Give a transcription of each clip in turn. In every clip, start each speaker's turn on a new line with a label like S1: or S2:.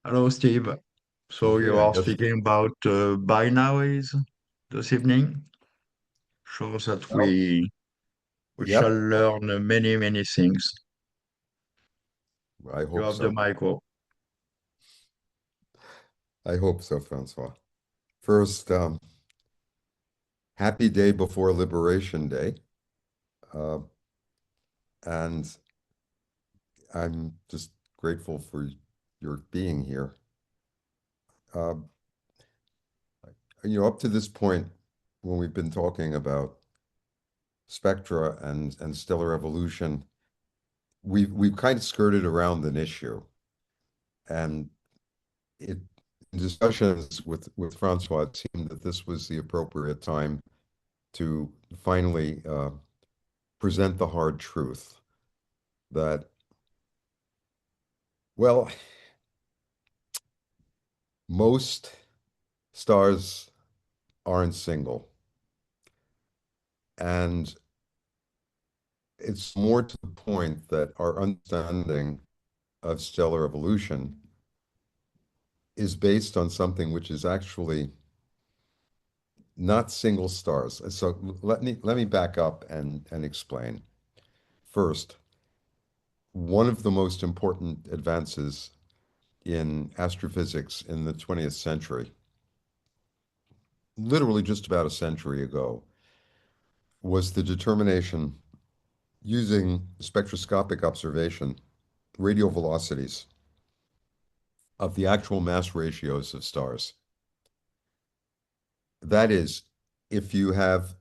S1: Hello, Steve. So
S2: Okay,
S1: you
S2: I
S1: are
S2: guess.
S1: speaking about binaries this evening. Sure that
S2: Well,
S1: we shall
S2: yep.
S1: learn many things.
S2: I
S1: You
S2: hope
S1: have the
S2: so.
S1: micro.
S2: I hope so, Francois. First, happy day before Liberation Day. Uh, and I'm just grateful for your being here. Uh, up to this point, when we've been talking about spectra and stellar evolution, we've kind of skirted around an issue. And it in discussions with Francois, it seemed that this was the appropriate time to finally present the hard truth that, well, most stars aren't single. And it's more to the point that our understanding of stellar evolution is based on something which is actually not single stars. So let me back up and explain. First, one of the most important advances in astrophysics in the 20th century, literally just about a century ago, was the determination using spectroscopic observation, radial velocities of the actual mass ratios of stars. That is, if you have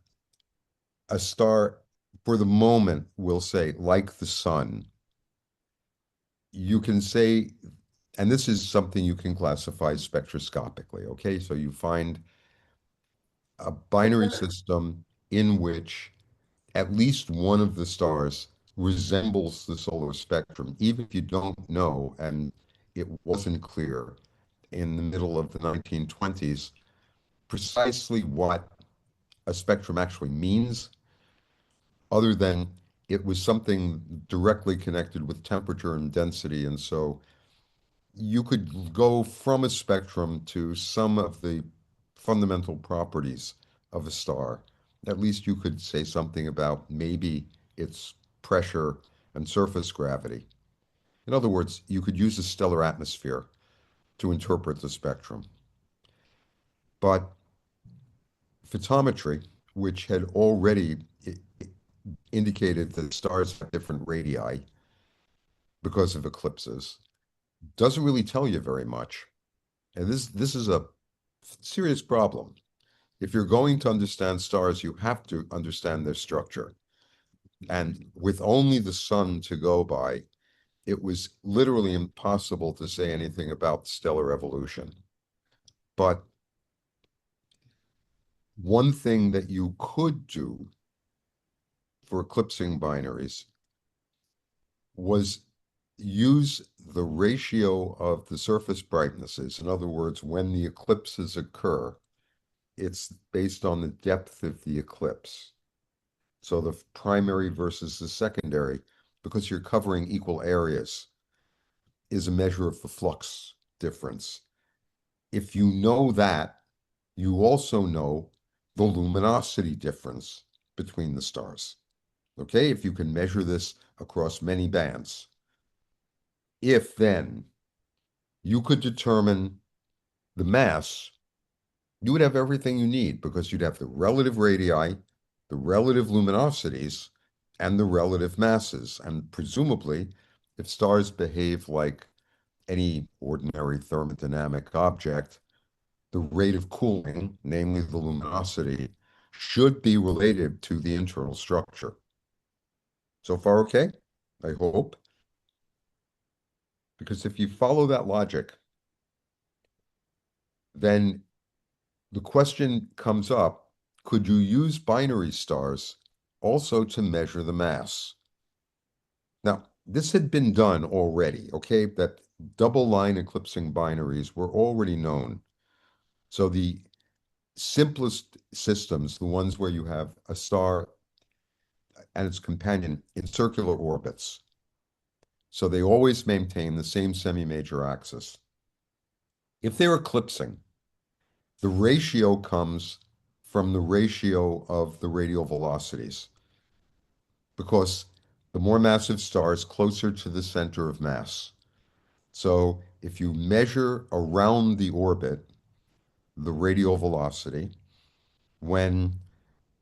S2: a star, for the moment, we'll say, like the sun, you can say, and this is something you can classify spectroscopically, okay? So you find a binary system in which at least one of the stars resembles the solar spectrum, even if you don't know, and it wasn't clear in the middle of the 1920s precisely what a spectrum actually means, other than it was something directly connected with temperature and density. And so you could go from a spectrum to some of the fundamental properties of a star. At least you could say something about maybe its pressure and surface gravity. In other words, you could use a stellar atmosphere to interpret the spectrum. But photometry, which had already indicated that stars have different radii because of eclipses, doesn't really tell you very much. And this is a serious problem. If you're going to understand stars, you have to understand their structure. And with only the sun to go by, it was literally impossible to say anything about stellar evolution. But one thing that you could do for eclipsing binaries was use the ratio of the surface brightnesses. In other words, when the eclipses occur, it's based on the depth of the eclipse. So the primary versus the secondary, because you're covering equal areas, is a measure of the flux difference. If you know that, you also know the luminosity difference between the stars. Okay, if you can measure this across many bands. If then you could determine the mass, you would have everything you need because you'd have the relative radii, the relative luminosities, and the relative masses. And presumably, if stars behave like any ordinary thermodynamic object, the rate of cooling, namely the luminosity, should be related to the internal structure. So far, okay? I hope. Because if you follow that logic, then the question comes up, could you use binary stars also to measure the mass? Now, this had been done already, okay? That double line eclipsing binaries were already known. So the simplest systems, the ones where you have a star and its companion in circular orbits, so they always maintain the same semi-major axis. If they're eclipsing, the ratio comes from the ratio of the radial velocities, because the more massive stars closer to the center of mass. So if you measure around the orbit the radial velocity, when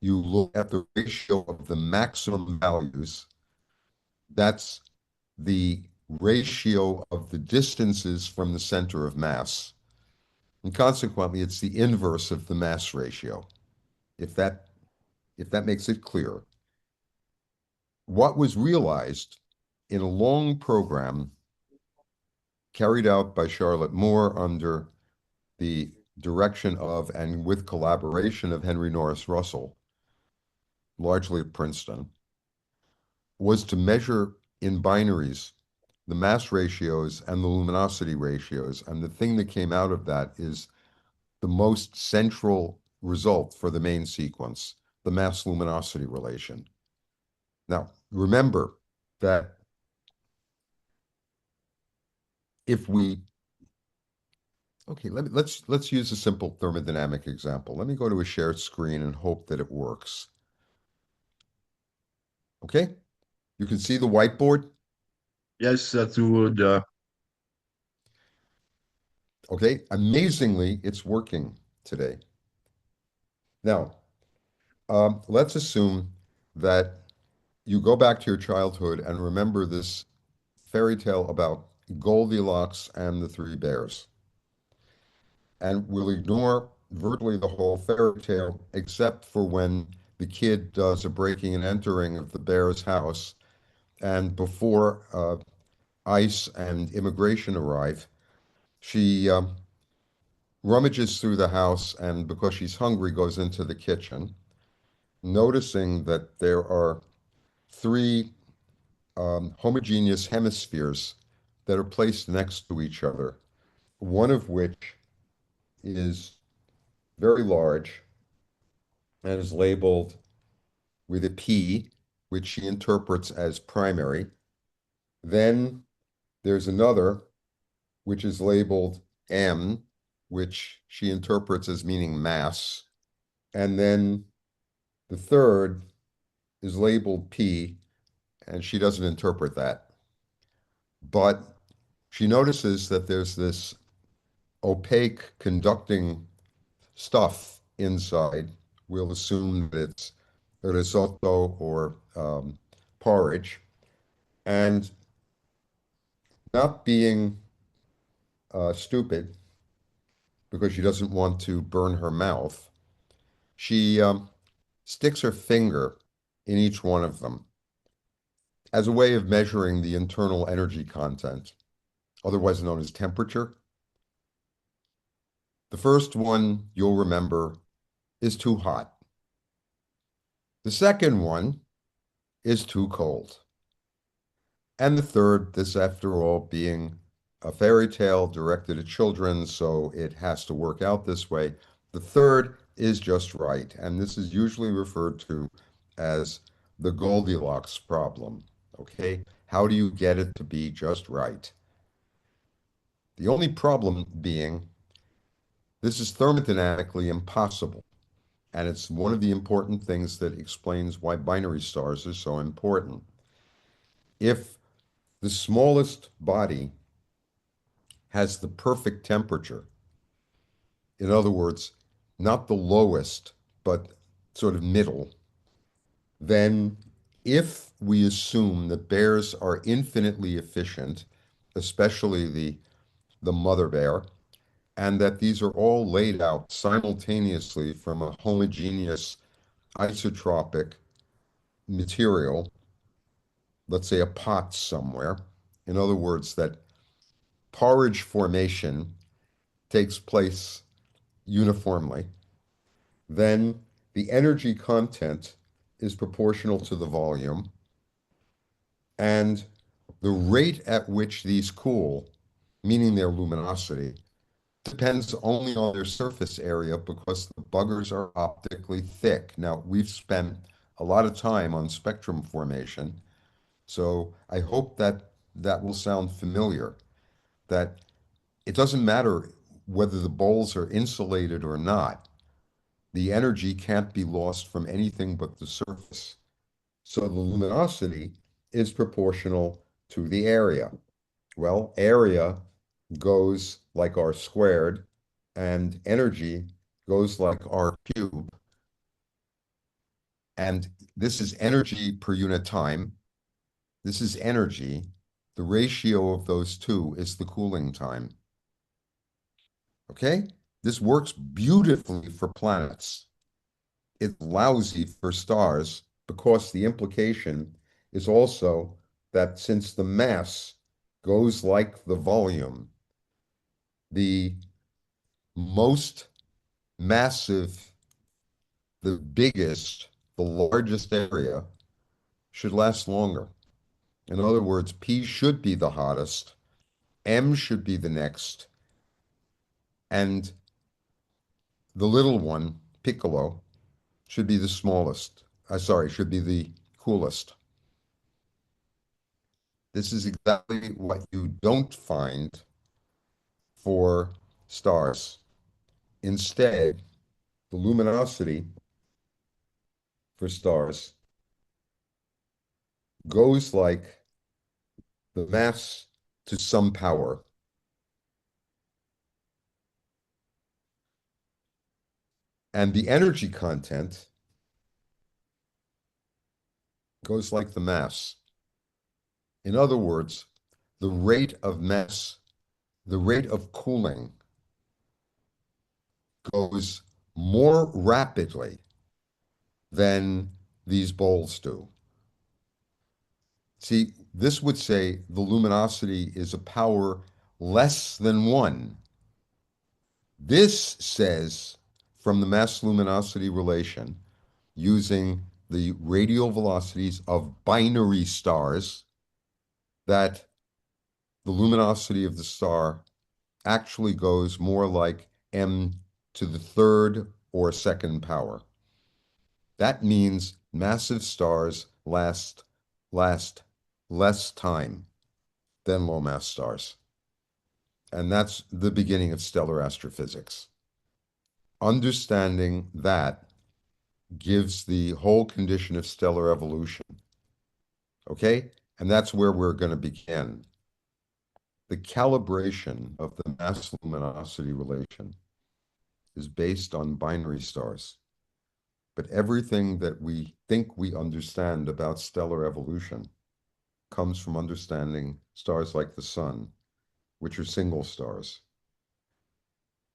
S2: you look at the ratio of the maximum values, that's the ratio of the distances from the center of mass. And consequently, it's the inverse of the mass ratio, if that if that makes it clear. What was realized in a long program carried out by Charlotte Moore under the direction of and with collaboration of Henry Norris Russell, largely at Princeton, was to measure in binaries the mass ratios and the luminosity ratios. And the thing that came out of that is the most central result for the main sequence, the mass luminosity relation. Now, remember that if we, okay, let's use a simple thermodynamic example. Let me go to a shared screen and hope that it works. Okay, you can see the whiteboard.
S1: Yes, that would.
S2: Okay, amazingly, it's working today. Now, let's assume that you go back to your childhood and remember this fairy tale about Goldilocks and the three bears. And we'll ignore virtually the whole fairy tale, except for when the kid does a breaking and entering of the bear's house. And before ICE and immigration arrive, she rummages through the house and, because she's hungry, goes into the kitchen, noticing that there are three homogeneous hemispheres that are placed next to each other, one of which is very large and is labeled with a P, which she interprets as primary. Then there's another, which is labeled M, which she interprets as meaning mass. And then the third is labeled P, and she doesn't interpret that. But she notices that there's this opaque conducting stuff inside. We'll assume that it's risotto or porridge. And not being stupid, because she doesn't want to burn her mouth, she sticks her finger in each one of them as a way of measuring the internal energy content, otherwise known as temperature. The first one, you'll remember, is too hot. The second one is too cold. And the third, this after all being a fairy tale directed at children, so it has to work out this way. The third is just right. And this is usually referred to as the Goldilocks problem. Okay? How do you get it to be just right? The only problem being this is thermodynamically impossible. And it's one of the important things that explains why binary stars are so important. If the smallest body has the perfect temperature, in other words, not the lowest, but sort of middle, then if we assume that bears are infinitely efficient, especially the mother bear, and that these are all laid out simultaneously from a homogeneous isotropic material, let's say a pot somewhere, in other words, that porridge formation takes place uniformly, then the energy content is proportional to the volume, and the rate at which these cool, meaning their luminosity, depends only on their surface area, because the buggers are optically thick. Now, we've spent a lot of time on spectrum formation, so I hope that that will sound familiar, that it doesn't matter whether the bowls are insulated or not, the energy can't be lost from anything but the surface. So the luminosity is proportional to the area. Well, area goes like R squared, and energy goes like R cubed. And this is energy per unit time. This is energy. The ratio of those two is the cooling time. Okay? This works beautifully for planets. It's lousy for stars because the implication is also that since the mass goes like the volume, the most massive, the biggest, the largest area should last longer. In other words, P should be the hottest, M should be the next, and the little one, Piccolo, should be the smallest. Sorry, should be the coolest. This is exactly what you don't find for stars. Instead, the luminosity for stars goes like the mass to some power. And the energy content goes like the mass. In other words, the rate of mass, the rate of cooling goes more rapidly than these bowls do. See, this would say the luminosity is a power less than one. This says from the mass luminosity relation, using the radial velocities of binary stars, that the luminosity of the star actually goes more like m to the third or second power. That means massive stars last less time than low mass stars. And that's the beginning of stellar astrophysics. Understanding that gives the whole condition of stellar evolution. Okay? And that's where we're going to begin. The calibration of the mass luminosity relation is based on binary stars. But everything that we think we understand about stellar evolution comes from understanding stars like the sun, which are single stars.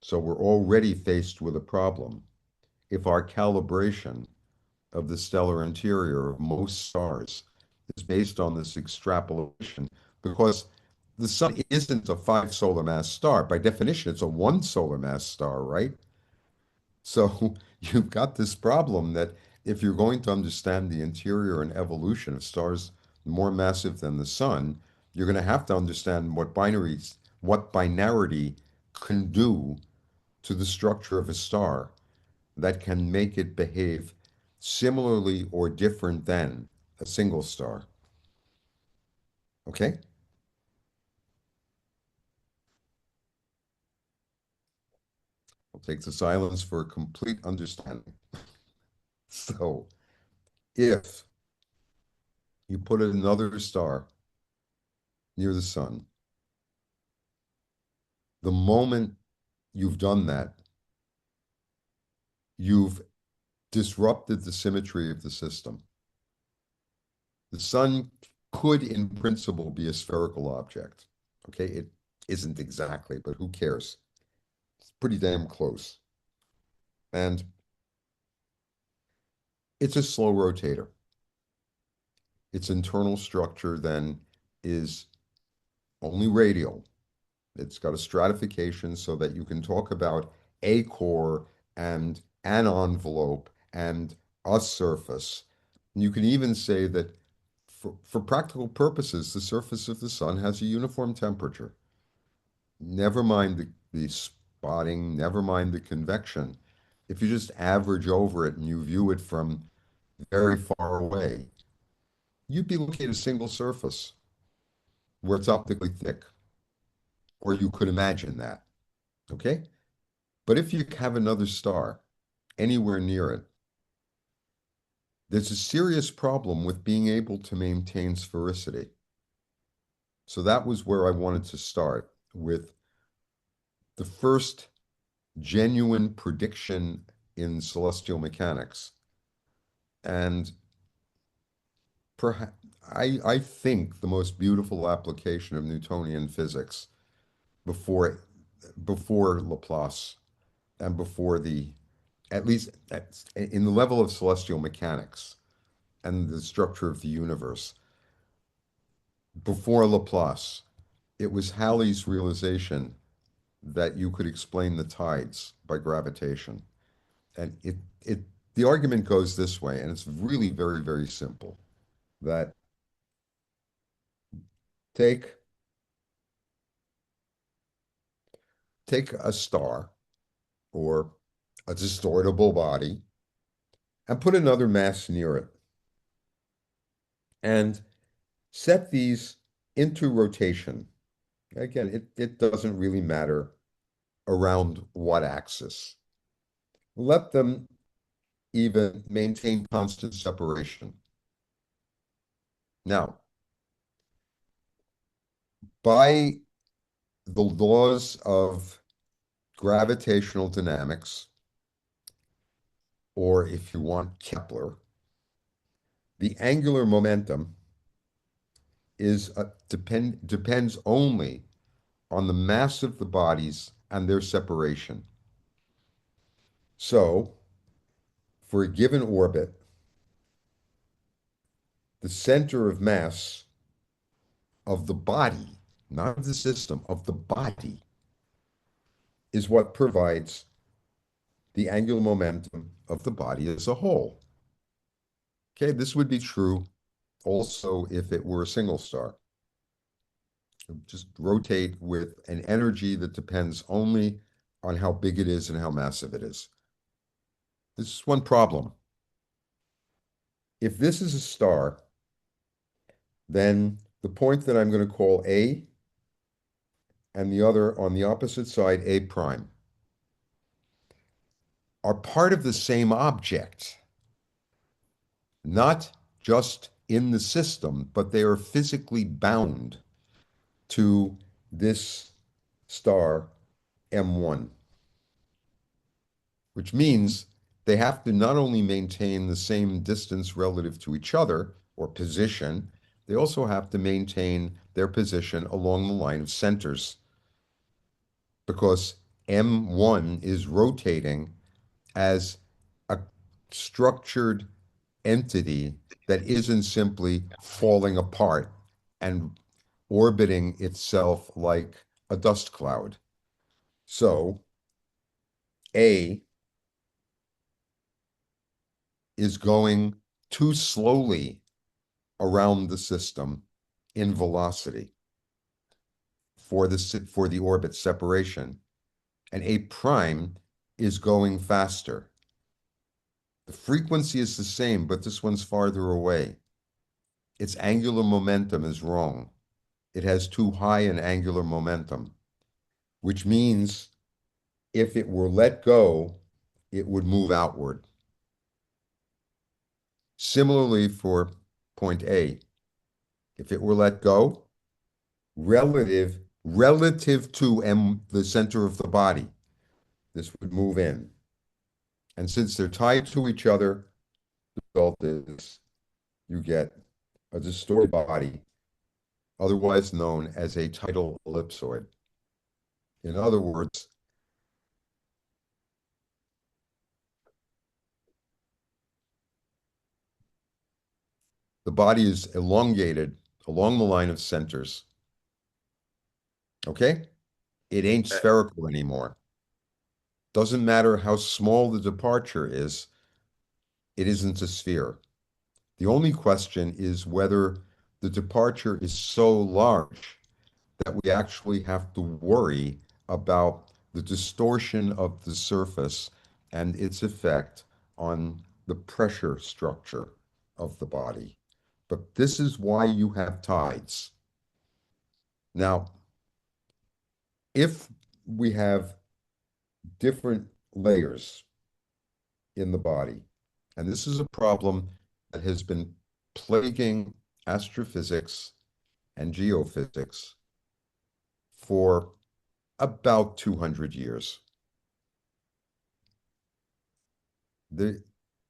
S2: So we're already faced with a problem. If our calibration of the stellar interior of most stars is based on this extrapolation, because the sun isn't a 5 solar mass star. By definition, it's a 1 solar mass star, right? So you've got this problem that if you're going to understand the interior and evolution of stars more massive than the sun, you're going to have to understand what binarity can do to the structure of a star that can make it behave similarly or different than a single star. Okay? I'll take the silence for a complete understanding. So, if you put another star near the sun, the moment you've done that, you've disrupted the symmetry of the system. The sun could, in principle, be a spherical object. Okay, it isn't exactly, but who cares? It's pretty damn close. And it's a slow rotator. Its internal structure then is only radial. It's got a stratification so that you can talk about a core and an envelope and a surface. And you can even say that for practical purposes, the surface of the sun has a uniform temperature. Never mind the spotting, never mind the convection. If you just average over it and you view it from very far away, you'd be looking at a single surface where it's optically thick, or you could imagine that. Okay? But if you have another star anywhere near it, there's a serious problem with being able to maintain sphericity. So that was where I wanted to start with the first genuine prediction in celestial mechanics. And perhaps I think the most beautiful application of Newtonian physics before before Laplace and before the at least in the level of celestial mechanics and the structure of the universe before Laplace, it was Halley's realization that you could explain the tides by gravitation. And it the argument goes this way, and it's really very, very simple, that take take a star or a distortable body and put another mass near it and set these into rotation. Again, it doesn't really matter around what axis. Let them even maintain constant separation. Now, by the laws of gravitational dynamics, or if you want Kepler, the angular momentum depends only on the mass of the bodies and their separation. So, for a given orbit, the center of mass of the body, not of the system, of the body, is what provides the angular momentum of the body as a whole. Okay, this would be true also if it were a single star. Just rotate with an energy that depends only on how big it is and how massive it is. This is one problem. If this is a star, then the point that I'm going to call A and the other on the opposite side, A prime, are part of the same object, not just in the system, but they are physically bound to this star M1, which means they have to not only maintain the same distance relative to each other or position, they also have to maintain their position along the line of centers because M1 is rotating as a structured entity that isn't simply falling apart and orbiting itself like a dust cloud. So A is going too slowly around the system in velocity for the orbit separation, and A prime is going faster. The frequency is the same, but this one's farther away. Its angular momentum is wrong. It has too high an angular momentum, which means if it were let go, it would move outward. Similarly for point A, if it were let go, relative to the center of the body, this would move in. And since they're tied to each other, the result is you get a distorted body, otherwise known as a tidal ellipsoid. In other words, the body is elongated along the line of centers. Okay? It ain't spherical anymore. Doesn't matter how small the departure is, it isn't a sphere. The only question is whether the departure is so large that we actually have to worry about the distortion of the surface and its effect on the pressure structure of the body. But this is why you have tides. Now, if we have different layers in the body. And this is a problem that has been plaguing astrophysics and geophysics for about 200 years. There,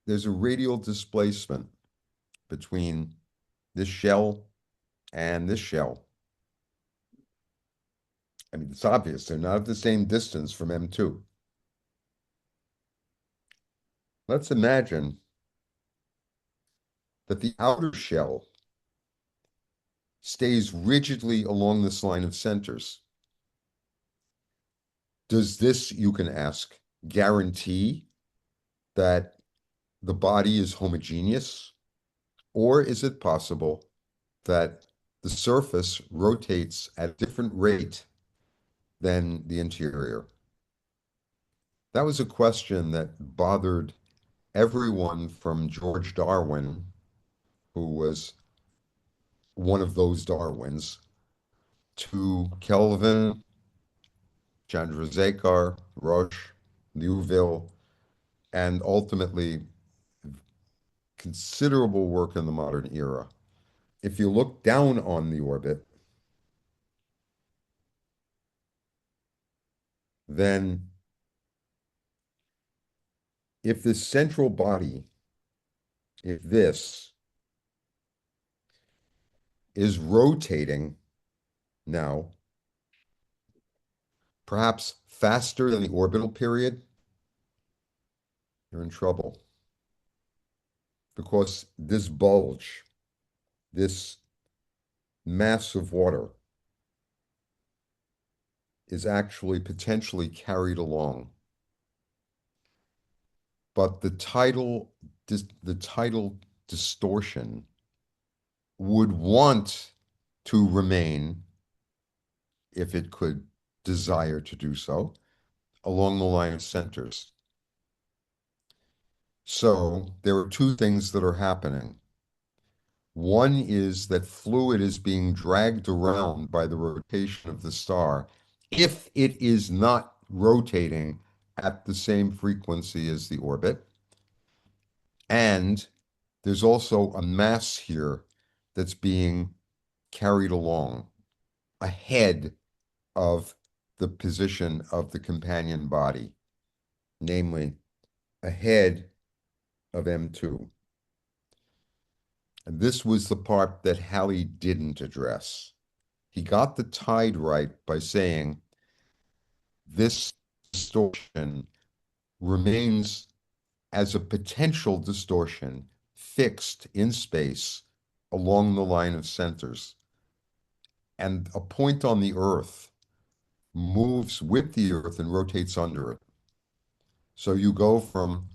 S2: there's a radial displacement between this shell and this shell. I mean, it's obvious they're not at the same distance from M2. Let's imagine that the outer shell stays rigidly along this line of centers. Does this, you can ask, guarantee that the body is homogeneous? Or is it possible that the surface rotates at a different rate than the interior? That was a question that bothered everyone from George Darwin, who was one of those Darwins, to Kelvin, Chandrasekhar, Roche, Liouville, and ultimately considerable work in the modern era. If you look down on the orbit, then if this central body, if this is rotating now, perhaps faster than the orbital period, you're in trouble. Because this bulge, this mass of water, is actually potentially carried along. But the tidal distortion would want to remain, if it could desire to do so, along the line of centers. So there are two things that are happening. One is that fluid is being dragged around by the rotation of the star if it is not rotating at the same frequency as the orbit. And there's also a mass here that's being carried along ahead of the position of the companion body, namely ahead of M2. And this was the part that Halley didn't address. He got the tide right by saying this distortion remains as a potential distortion fixed in space along the line of centers. And a point on the Earth moves with the Earth and rotates under it. So you go from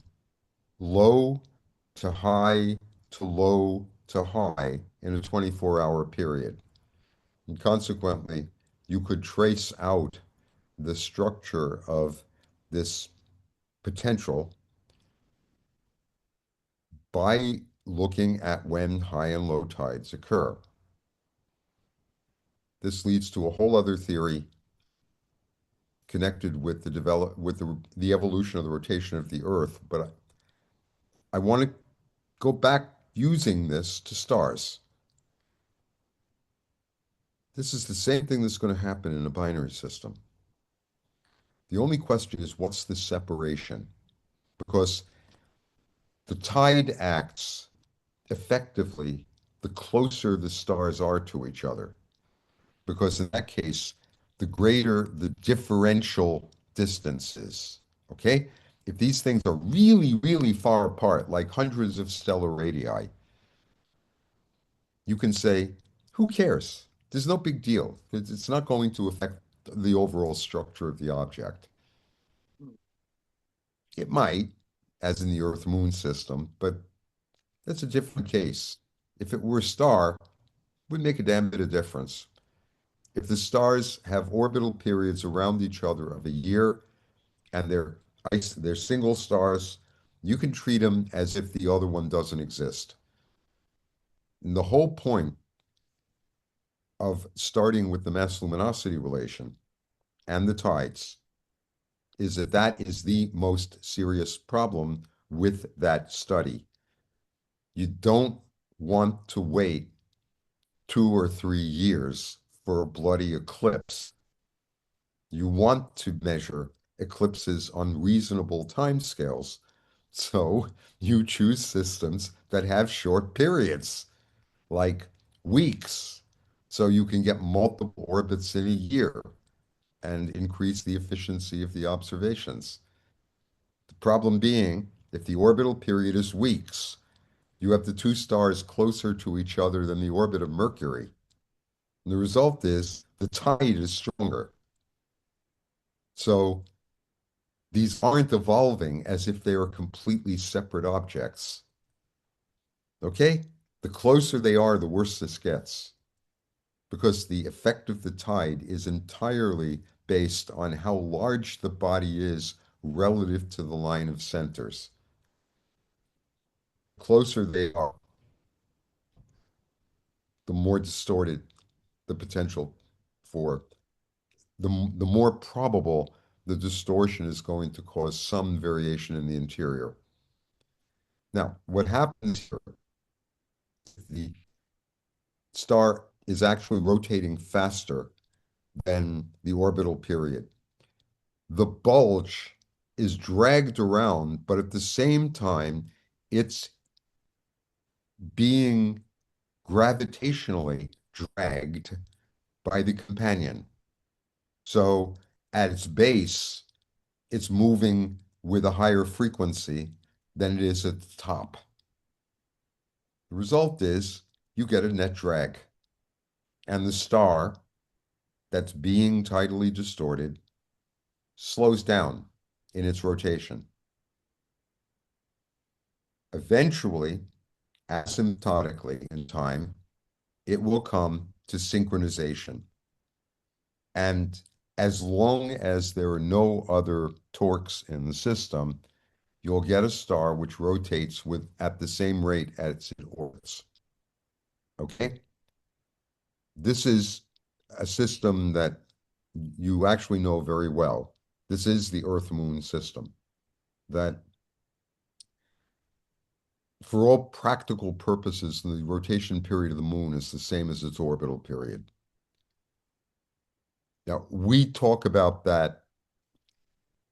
S2: low to high to low to high in a 24-hour period. And consequently, you could trace out the structure of this potential by looking at when high and low tides occur. This leads to a whole other theory connected with the evolution of the rotation of the Earth, but I want to go back using this to stars. This is the same thing that's going to happen in a binary system. The only question is, what's the separation? Because the tide acts effectively the closer the stars are to each other. Because in that case, the greater the differential distance is. Okay? If these things are really, really far apart, like hundreds of stellar radii, you can say, who cares? There's no big deal. It's not going to affect the overall structure of the object. It might, as in the Earth-Moon system, but that's a different case. If it were a star, it would make a damn bit of difference. If the stars have orbital periods around each other of a year and they're single stars, you can treat them as if the other one doesn't exist. And the whole point of starting with the mass luminosity relation and the tides is that that is the most serious problem with that study. You don't want to wait 2 or 3 years for a bloody eclipse. You want to measure eclipses on reasonable timescales. So you choose systems that have short periods, like weeks, so you can get multiple orbits in a year and increase the efficiency of the observations. The problem being, if the orbital period is weeks, you have the two stars closer to each other than the orbit of Mercury. And the result is the tide is stronger. So these aren't evolving as if they are completely separate objects. Okay? The closer they are, the worse this gets, because the effect of the tide is entirely based on how large the body is relative to the line of centers. The closer they are, the more distorted the potential for, the more probable the distortion is going to cause some variation in the interior. Now, what happens here, the star is actually rotating faster than the orbital period. The bulge is dragged around, but at the same time, it's being gravitationally dragged by the companion. So at its base, it's moving with a higher frequency than it is at the top. The result is you get a net drag, and the star that's being tidally distorted slows down in its rotation. Eventually, asymptotically in time, it will come to synchronization. And as long as there are no other torques in the system, you'll get a star which rotates with at the same rate as it orbits. Okay? This is a system that you actually know very well. This is the Earth-Moon system that, for all practical purposes, the rotation period of the moon is the same as its orbital period. Now, we talk about that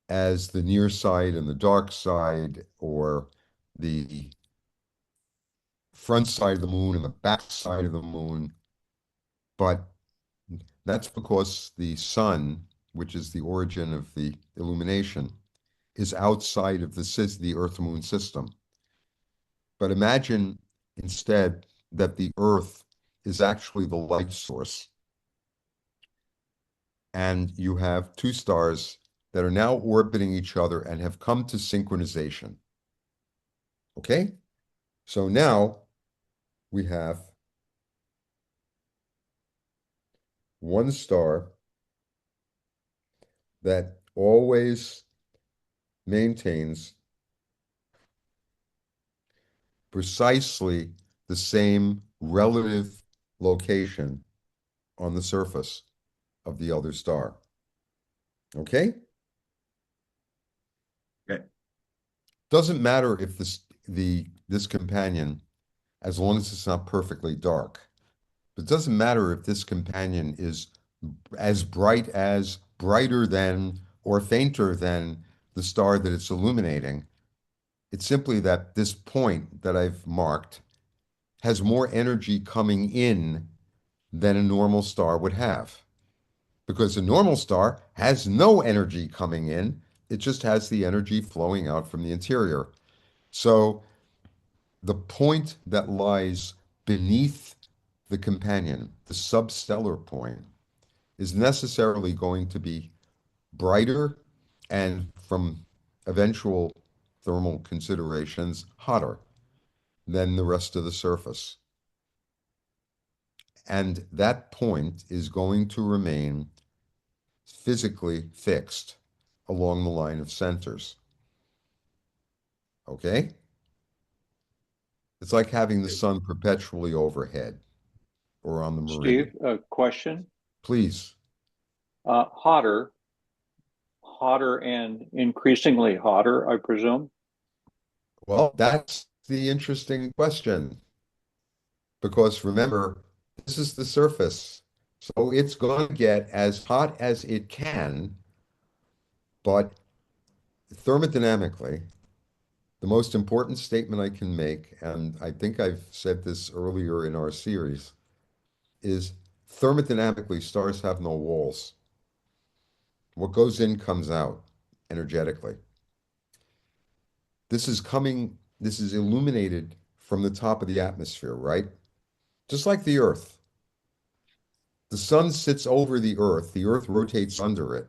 S2: as the near side and the dark side, or the front side of the moon and the back side of the moon. But that's because the sun, which is the origin of the illumination, is outside of the Earth-Moon system. But imagine instead that the Earth is actually the light source, and you have two stars that are now orbiting each other and have come to synchronization. Okay? So now we have one star that always maintains precisely the same relative location on the surface of the other star. Okay?
S1: Okay.
S2: Doesn't matter if this companion, as long as it's not perfectly dark, but it doesn't matter if this companion is as bright as, brighter than, or fainter than the star that it's illuminating. It's simply that this point that I've marked has more energy coming in than a normal star would have. Because a normal star has no energy coming in, it just has the energy flowing out from the interior. So the point that lies beneath the companion, the substellar point, is necessarily going to be brighter and, from eventual thermal considerations, hotter than the rest of the surface. And that point is going to remain physically fixed along the line of centers. Okay? It's like having the sun perpetually overhead or on the meridian.
S3: Steve, a question.
S2: Please.
S3: Hotter. hotter and increasingly hotter, I presume?
S2: Well, that's the interesting question because remember, this is the surface. So it's going to get as hot as it can, but thermodynamically, the most important statement I can make, and I think I've said this earlier in our series, is thermodynamically, stars have no walls. What goes in comes out energetically. This is illuminated from the top of the atmosphere, right? Just like the Earth. The sun sits over the Earth rotates under it.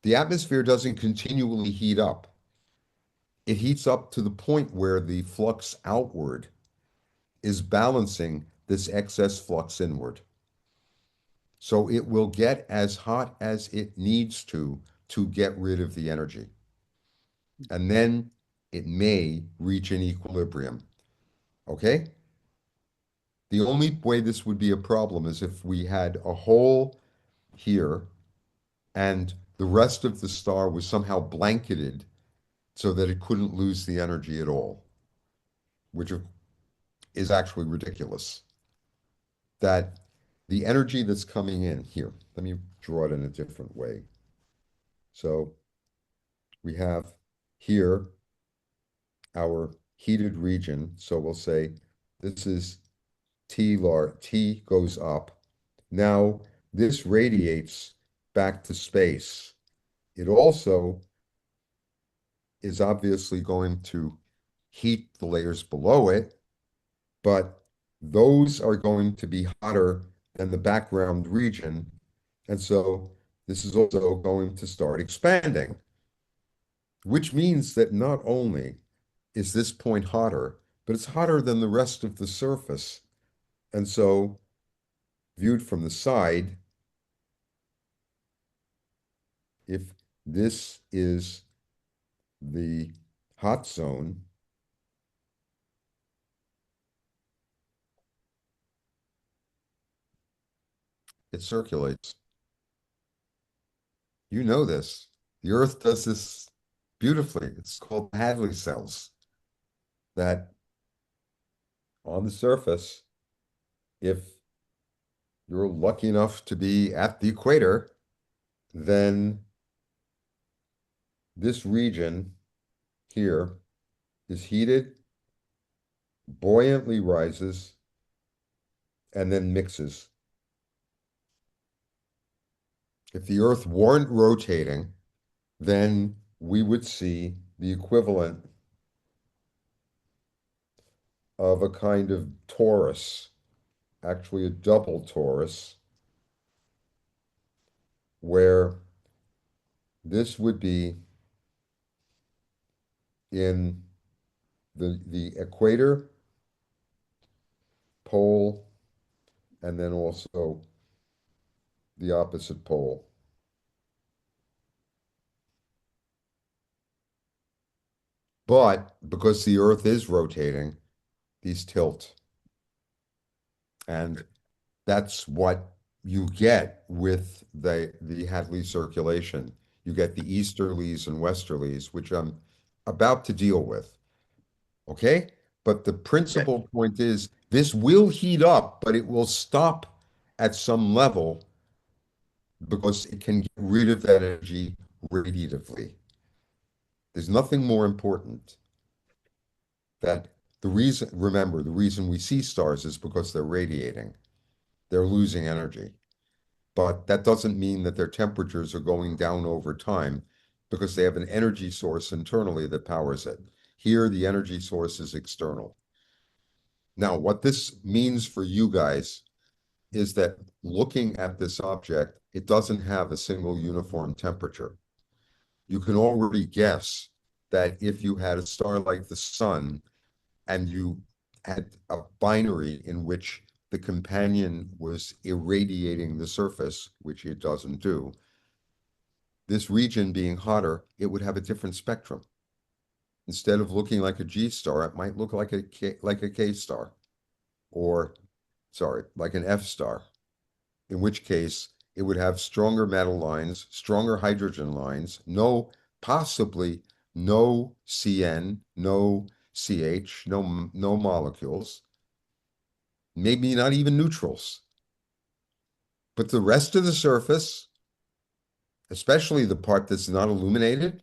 S2: The atmosphere doesn't continually heat up. It heats up to the point where the flux outward is balancing this excess flux inward. So it will get as hot as it needs to get rid of the energy. And then it may reach an equilibrium. Okay? The only way this would be a problem is if we had a hole here and the rest of the star was somehow blanketed so that it couldn't lose the energy at all, which is actually ridiculous. That the energy that's coming in here, let me draw it in a different way. So we have here our heated region. So we'll say this is T goes up. Now this radiates back to space. It also is obviously going to heat the layers below it, but those are going to be hotter than the background region. And so this is also going to start expanding, which means that not only is this point hotter, but it's hotter than the rest of the surface. And so viewed from the side, if this is the hot zone, it circulates. You know this. The Earth does this beautifully. It's called Hadley cells that on the surface, if you're lucky enough to be at the equator, then this region here is heated, buoyantly rises, and then mixes. If the Earth weren't rotating, then we would see the equivalent of a kind of torus, actually a double torus, where this would be in the equator pole and then also the opposite pole. But because the Earth is rotating, these tilt. And that's what you get with the Hadley circulation. You get the easterlies and westerlies, which I'm about to deal with. Okay? But the
S1: Yeah.
S2: principal point is this will heat up, but it will stop at some level because it can get rid of that energy radiatively. There's nothing more important that the reason, remember, the reason we see stars is because they're radiating. They're losing energy. But that doesn't mean that their temperatures are going down over time because they have an energy source internally that powers it. Here, the energy source is external. Now, what this means for you guys is that looking at this object, it doesn't have a single uniform temperature. You can already guess that if you had a star like the sun and you had a binary in which the companion was irradiating the surface, which it doesn't do, this region being hotter, it would have a different spectrum. Instead of looking like a G star, it might look like a K star, or sorry, like an F star, in which case It would have stronger metal lines, stronger hydrogen lines, possibly no CN, no CH, no molecules, maybe not even neutrals. But the rest of the surface, especially the part that's not illuminated,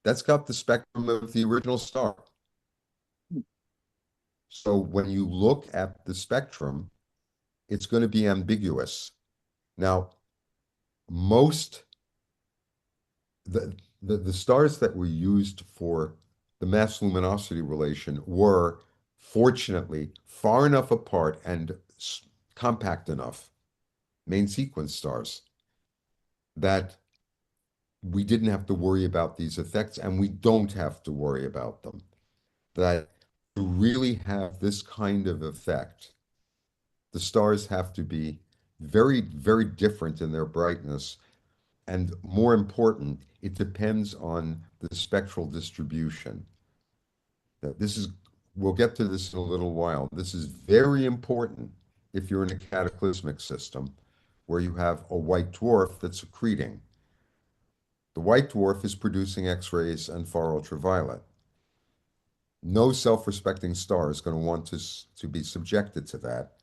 S2: that's got the spectrum of the original star. So when you look at the spectrum, it's going to be ambiguous. Now, most the stars that were used for the mass luminosity relation were fortunately far enough apart and compact enough, main sequence stars, that we didn't have to worry about these effects, and we don't have to worry about them. That to really have this kind of effect, the stars have to be very, very different in their brightness. And more important, it depends on the spectral distribution. We'll get to this in a little while. This is very important if you're in a cataclysmic system where you have a white dwarf that's accreting. The white dwarf is producing X-rays and far ultraviolet. No self-respecting star is going to want to be subjected to that.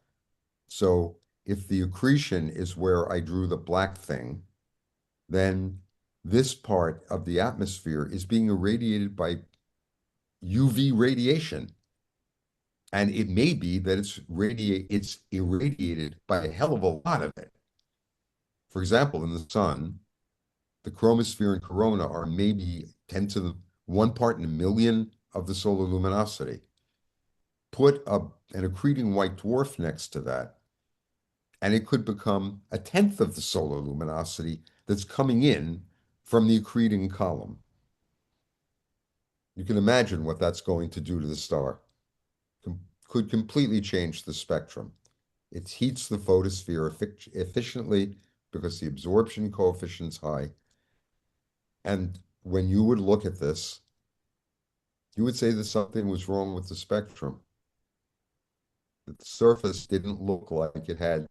S2: So if the accretion is where I drew the black thing, then this part of the atmosphere is being irradiated by UV radiation. And it may be that it's irradiated by a hell of a lot of it. For example, in the sun, the chromosphere and corona are maybe 10 to the 1 part in a million of the solar luminosity. Put an accreting white dwarf next to that, and it could become 1/10 of the solar luminosity that's coming in from the accreting column. You can imagine what that's going to do to the star. Could completely change the spectrum. It heats the photosphere efficiently because the absorption coefficient's high. And when you would look at this, you would say that something was wrong with the spectrum. That the surface didn't look like it had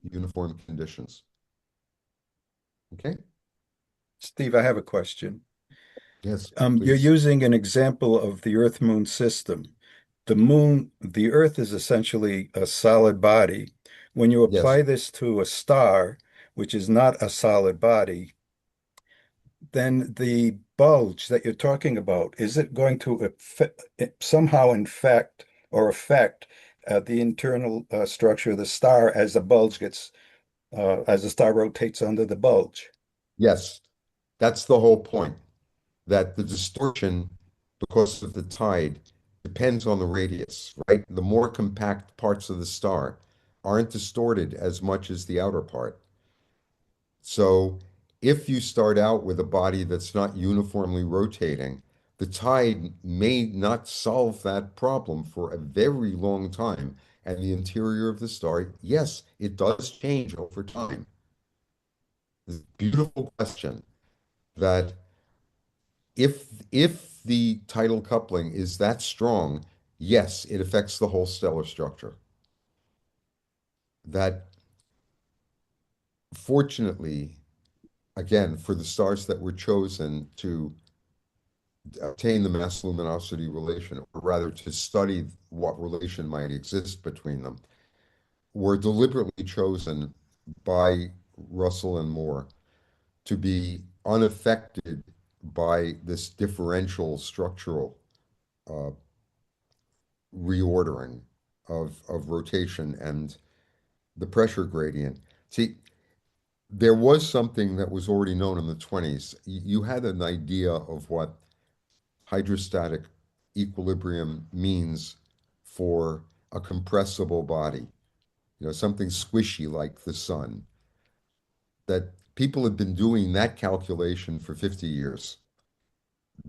S2: uniform conditions. Okay?
S4: Steve, I have a question.
S2: Yes,
S4: You're
S2: please.
S4: using an example of the Earth-Moon system. The Earth is essentially a solid body. When you
S2: Yes.
S4: apply this to a star, which is not a solid body, then the bulge that you're talking about, is it going to somehow infect or affect the internal structure of the star as as the star rotates under the bulge?
S2: Yes. That's the whole point. That the distortion, because of the tide, depends on the radius, right? The more compact parts of the star aren't distorted as much as the outer part. So if you start out with a body that's not uniformly rotating, the tide may not solve that problem for a very long time. And the interior of the star, yes, it does change over time. It's a beautiful question that if the tidal coupling is that strong, yes, it affects the whole stellar structure. That fortunately, again, for the stars that were chosen to obtain the mass luminosity relation, or rather to study what relation might exist between them, were deliberately chosen by Russell and Moore to be unaffected by this differential structural uh, reordering of rotation and the pressure gradient. See, there was something that was already known in the 20s. You had an idea of what hydrostatic equilibrium means for a compressible body, something squishy like the sun, that people have been doing that calculation for 50 years.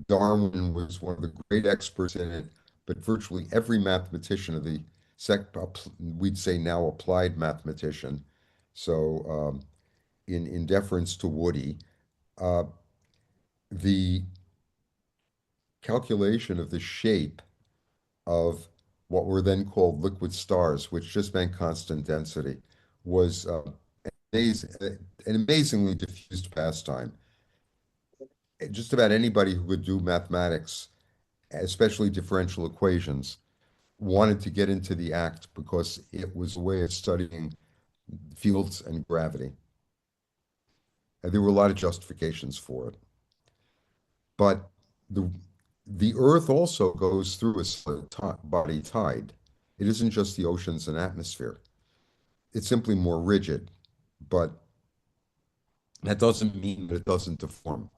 S2: Darwin was one of the great experts in it, but virtually every mathematician of the we'd say now applied mathematician, so in deference to Woody, uh, the calculation of the shape of what were then called liquid stars, which just meant constant density, was amazing, an amazingly diffused pastime. Just about anybody who could do mathematics, especially differential equations, wanted to get into the act because it was a way of studying fields and gravity. And there were a lot of justifications for it. But the the Earth also goes through a body tide. It isn't just the oceans and atmosphere. It's simply more rigid, but that doesn't mean that it doesn't deform.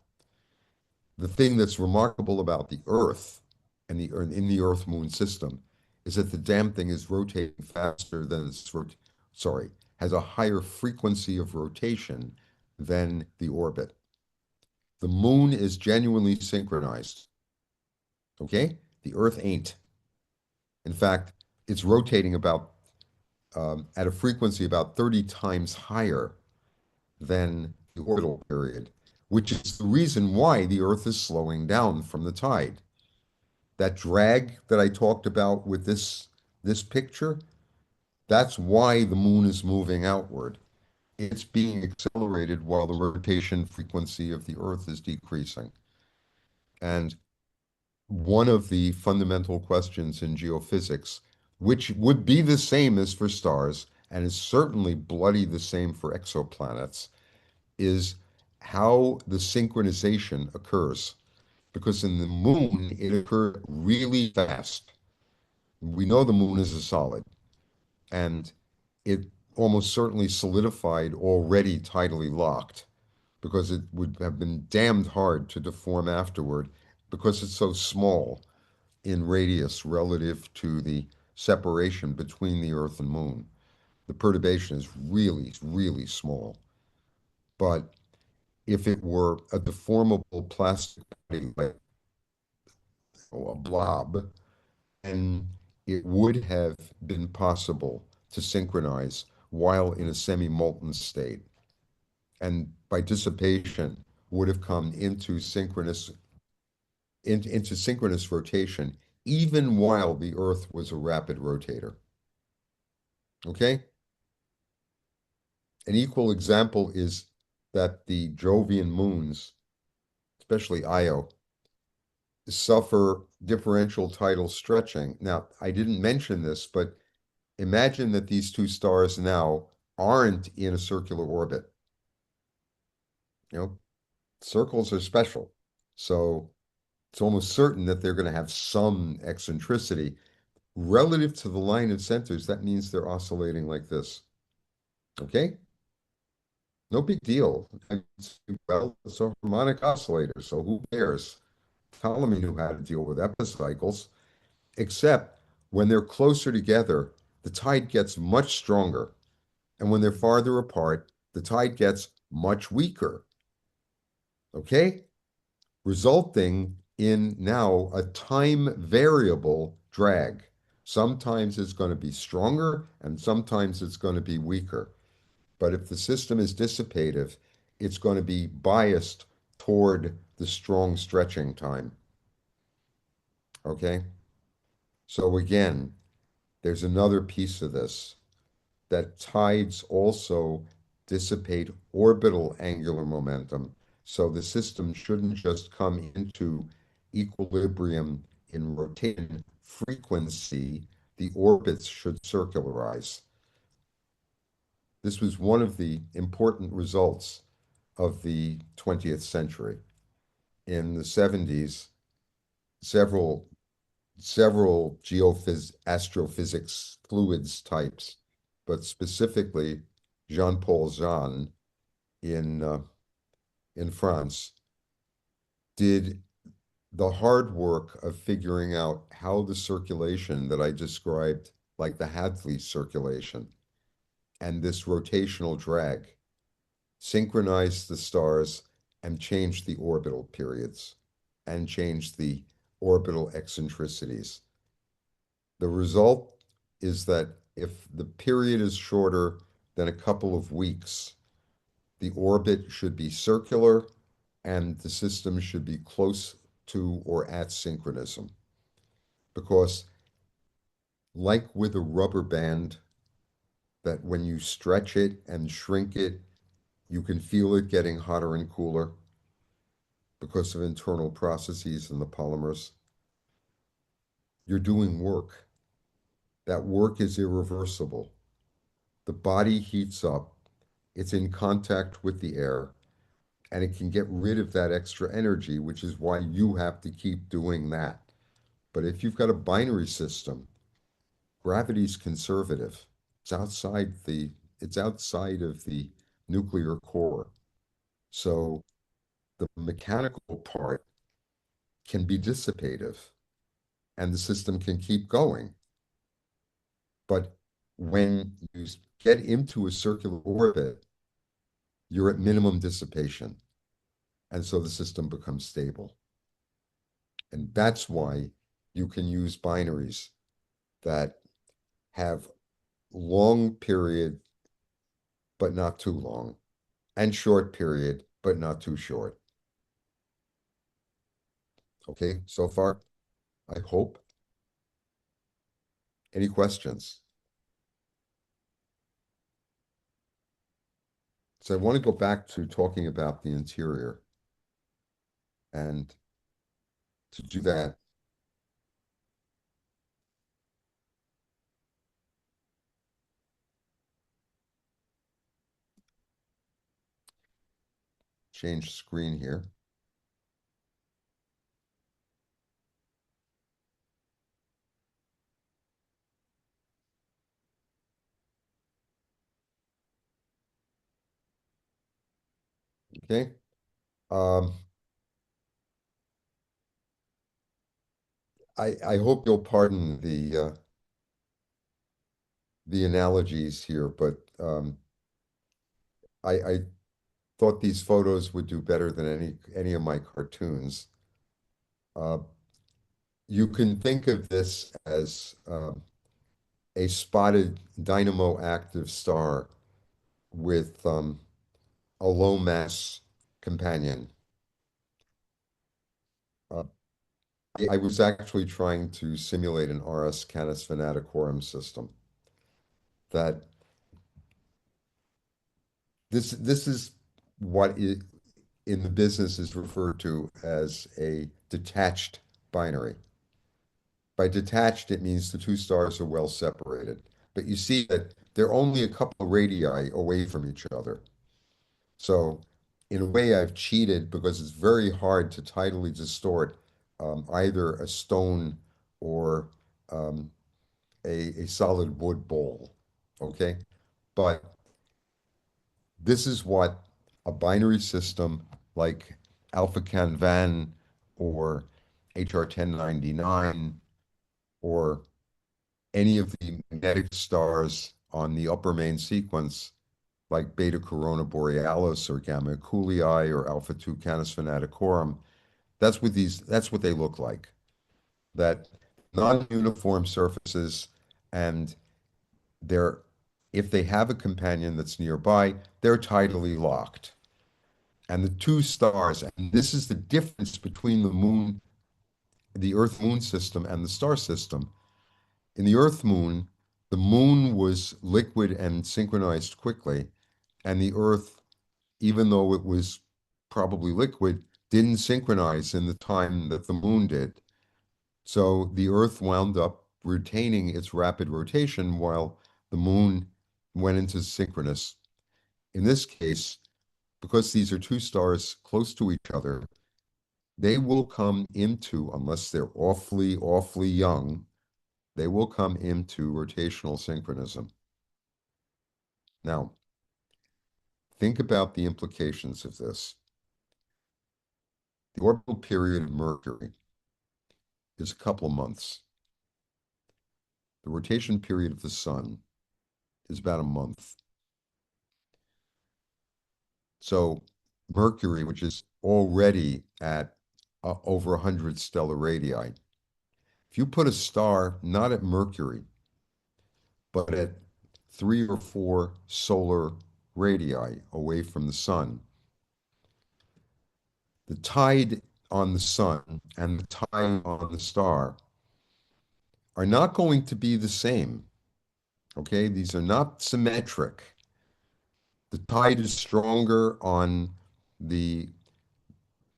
S2: The thing that's remarkable about the Earth and in the Earth-Moon system is that the damn thing is rotating faster than has a higher frequency of rotation than the orbit. The Moon is genuinely synchronized. Okay? The Earth ain't. In fact, it's rotating about at a frequency about 30 times higher than the orbital period, which is the reason why the Earth is slowing down from the tide. That drag that I talked about with this picture, that's why the moon is moving outward. It's being accelerated while the rotation frequency of the Earth is decreasing. And one of the fundamental questions in geophysics, which would be the same as for stars, and is certainly bloody the same for exoplanets, is how the synchronization occurs. Because in the moon, it occurred really fast. We know the moon is a solid, and it almost certainly solidified already tidally locked, because it would have been damned hard to deform afterward because it's so small in radius relative to the separation between the Earth and Moon. The perturbation is really, really small. But if it were a deformable plastic body, like a blob, then it would have been possible to synchronize while in a semi-molten state. And by dissipation, would have come into synchronous rotation, even while the Earth was a rapid rotator. Okay? An equal example is that the Jovian moons, especially Io, suffer differential tidal stretching. Now, I didn't mention this, but imagine that these two stars now aren't in a circular orbit. You know, circles are special. So it's almost certain that they're going to have some eccentricity. Relative to the line of centers, that means they're oscillating like this. Okay? No big deal. Well, it's a harmonic oscillator, so who cares? Ptolemy knew how to deal with epicycles, except when they're closer together, the tide gets much stronger. And when they're farther apart, the tide gets much weaker. Okay? Resulting in now a time variable drag. Sometimes it's going to be stronger and sometimes it's going to be weaker. But if the system is dissipative, it's going to be biased toward the strong stretching time. Okay? So again, there's another piece of this, that tides also dissipate orbital angular momentum. So the system shouldn't just come into equilibrium in rotation frequency, the orbits should circularize. This was one of the important results of the 20th century. In the 70s, several astrophysics fluids types, but specifically Jean-Paul Jeanne in France, did the hard work of figuring out how the circulation that I described, like the Hadley circulation and this rotational drag, synchronized the stars and changed the orbital periods and changed the orbital eccentricities. The result is that if the period is shorter than a couple of weeks, the orbit should be circular and the system should be close to or at synchronism. Because like with a rubber band, that when you stretch it and shrink it, you can feel it getting hotter and cooler because of internal processes in the polymers. You're doing work. That work is irreversible. The body heats up, it's in contact with the air, and it can get rid of that extra energy, which is why you have to keep doing that. But if you've got a binary system, gravity's conservative. It's outside of the nuclear core. So the mechanical part can be dissipative and the system can keep going. But when you get into a circular orbit, you're at minimum dissipation. And so the system becomes stable. And that's why you can use binaries that have long period, but not too long, and short period, but not too short. Okay, so far, I hope. Any questions? So I want to go back to talking about the interior. And to do that, change screen here. Okay. I hope you'll pardon the analogies here, but I thought these photos would do better than any of my cartoons. Uh, you can think of this as a spotted dynamo active star with a low mass companion. Uh, I was actually trying to simulate an ARAS Canis Venaticorum system. That this is what it, in the business is referred to as a detached binary. By detached, it means the two stars are well separated. But you see that they're only a couple of radii away from each other. So in a way, I've cheated because it's very hard to tidally distort either a stone or um, a solid wood bowl. Okay? But this is what a binary system like Alpha Canvan or HR 1099 or any of the magnetic stars on the upper main sequence, like Beta Corona Borealis or Gamma Coolii or Alpha 2 Canis Venaticorum, that's what they look like. That non-uniform surfaces, and they're if they have a companion that's nearby, they're tidally locked. And the two stars, and this is the difference between the moon, the Earth-Moon system and the star system. In the Earth-Moon, the moon was liquid and synchronized quickly, and the Earth, even though it was probably liquid, didn't synchronize in the time that the moon did. So the Earth wound up retaining its rapid rotation while the moon went into synchronous. In this case, because these are two stars close to each other, they will come into, unless they're awfully, awfully young, they will come into rotational synchronism. Now, think about the implications of this. The orbital period of Mercury is a couple of months. The rotation period of the Sun is about a month. So Mercury, which is already at over 100 stellar radii, if you put a star not at Mercury, but at 3 or 4 solar radii away from the Sun, the tide on the Sun and the tide on the star are not going to be the same. Okay, these are not symmetric. The tide is stronger on the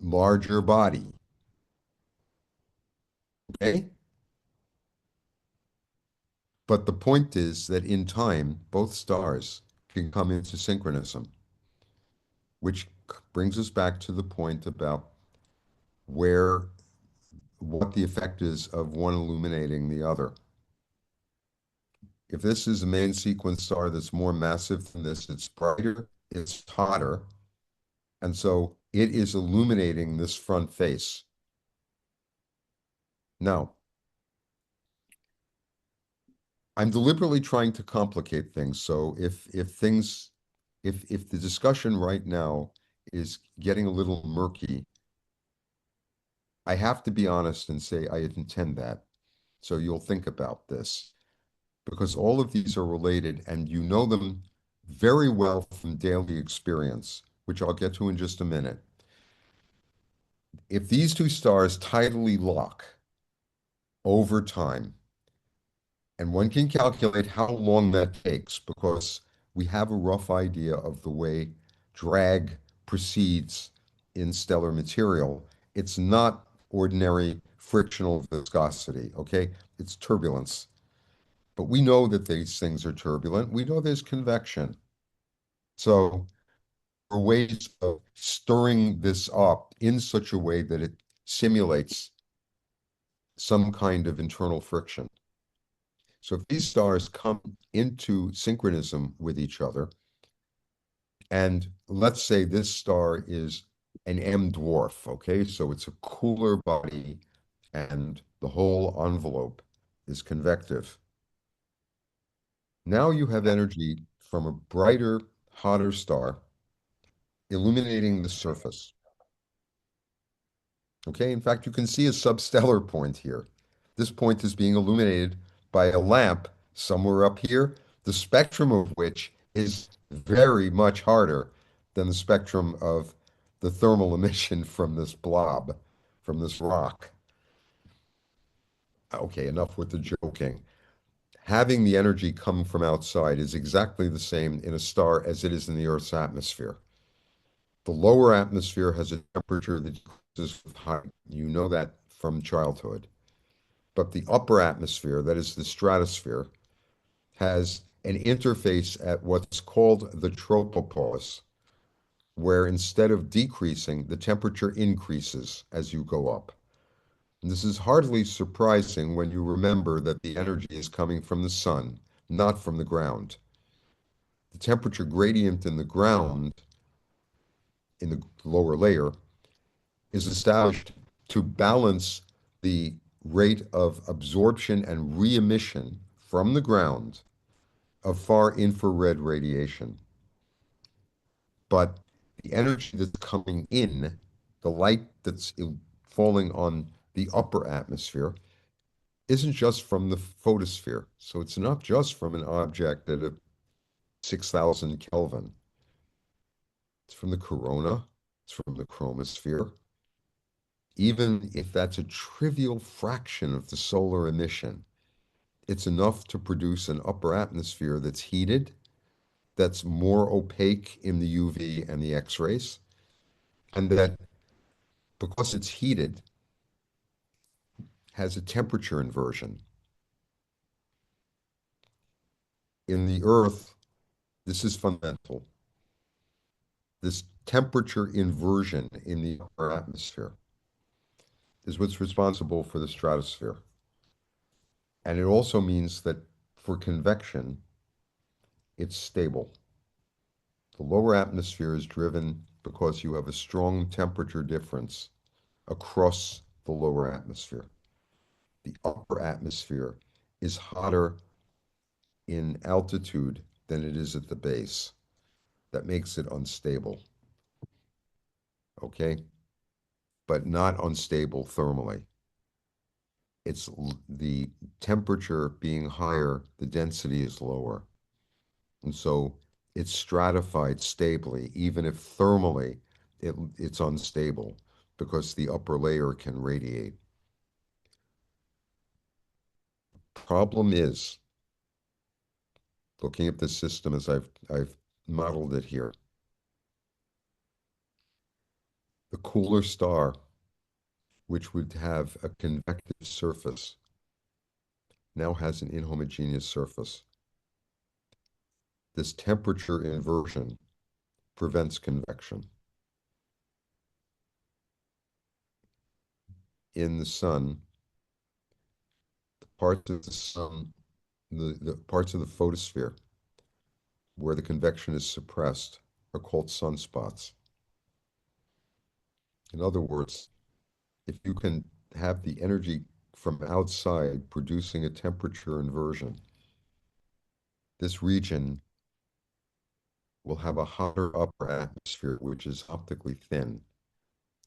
S2: larger body. Okay? But the point is that in time, both stars can come into synchronism, which brings us back to the point about where what the effect is of one illuminating the other. If this is a main sequence star that's more massive than this, it's brighter, it's hotter, and so it is illuminating this front face. Now, I'm deliberately trying to complicate things. So if the discussion right now is getting a little murky, I have to be honest and say I intend that. So you'll think about this because all of these are related and you know them very well from daily experience, which I'll get to in just a minute. If these two stars tidally lock over time, and one can calculate how long that takes because we have a rough idea of the way drag proceeds in stellar material. It's not ordinary frictional viscosity, okay? It's turbulence. But we know that these things are turbulent. We know there's convection. So there are ways of stirring this up in such a way that it simulates some kind of internal friction. So if these stars come into synchronism with each other, and let's say this star is an M dwarf, okay? So it's a cooler body and the whole envelope is convective. Now you have energy from a brighter, hotter star illuminating the surface. Okay, in fact, you can see a substellar point here. This point is being illuminated by a lamp somewhere up here, the spectrum of which is very much harder than the spectrum of the thermal emission from this blob, from this rock. Okay, enough with the joking. Having the energy come from outside is exactly the same in a star as it is in the Earth's atmosphere. The lower atmosphere has a temperature that decreases with height. You know that from childhood. But the upper atmosphere, that is the stratosphere, has an interface at what's called the tropopause, where instead of decreasing, the temperature increases as you go up. And this is hardly surprising when you remember that the energy is coming from the sun, not from the ground. The temperature gradient in the ground, in the lower layer, is established to balance the rate of absorption and re-emission from the ground of far infrared radiation. But the energy that's coming in, the light that's falling on the upper atmosphere, isn't just from the photosphere. So it's not just from an object at 6,000 Kelvin. It's from the corona, it's from the chromosphere. Even if that's a trivial fraction of the solar emission, it's enough to produce an upper atmosphere that's heated, that's more opaque in the UV and the X-rays, and that because it's heated, has a temperature inversion. In the Earth, this is fundamental. This temperature inversion in the upper atmosphere is what's responsible for the stratosphere. And it also means that for convection, it's stable. The lower atmosphere is driven because you have a strong temperature difference across the lower atmosphere. The upper atmosphere is hotter in altitude than it is at the base. That makes it unstable. Okay? But not unstable thermally. It's the temperature being higher, the density is lower. And so it's stratified stably, even if thermally it's unstable because the upper layer can radiate. Problem is looking at this system as I've modeled it here. The cooler star, which would have a convective surface, now has an inhomogeneous surface. This temperature inversion prevents convection. In the sun, the parts of the sun, the parts of the photosphere where the convection is suppressed are called sunspots. In other words, if you can have the energy from outside producing a temperature inversion, this region will have a hotter upper atmosphere, which is optically thin,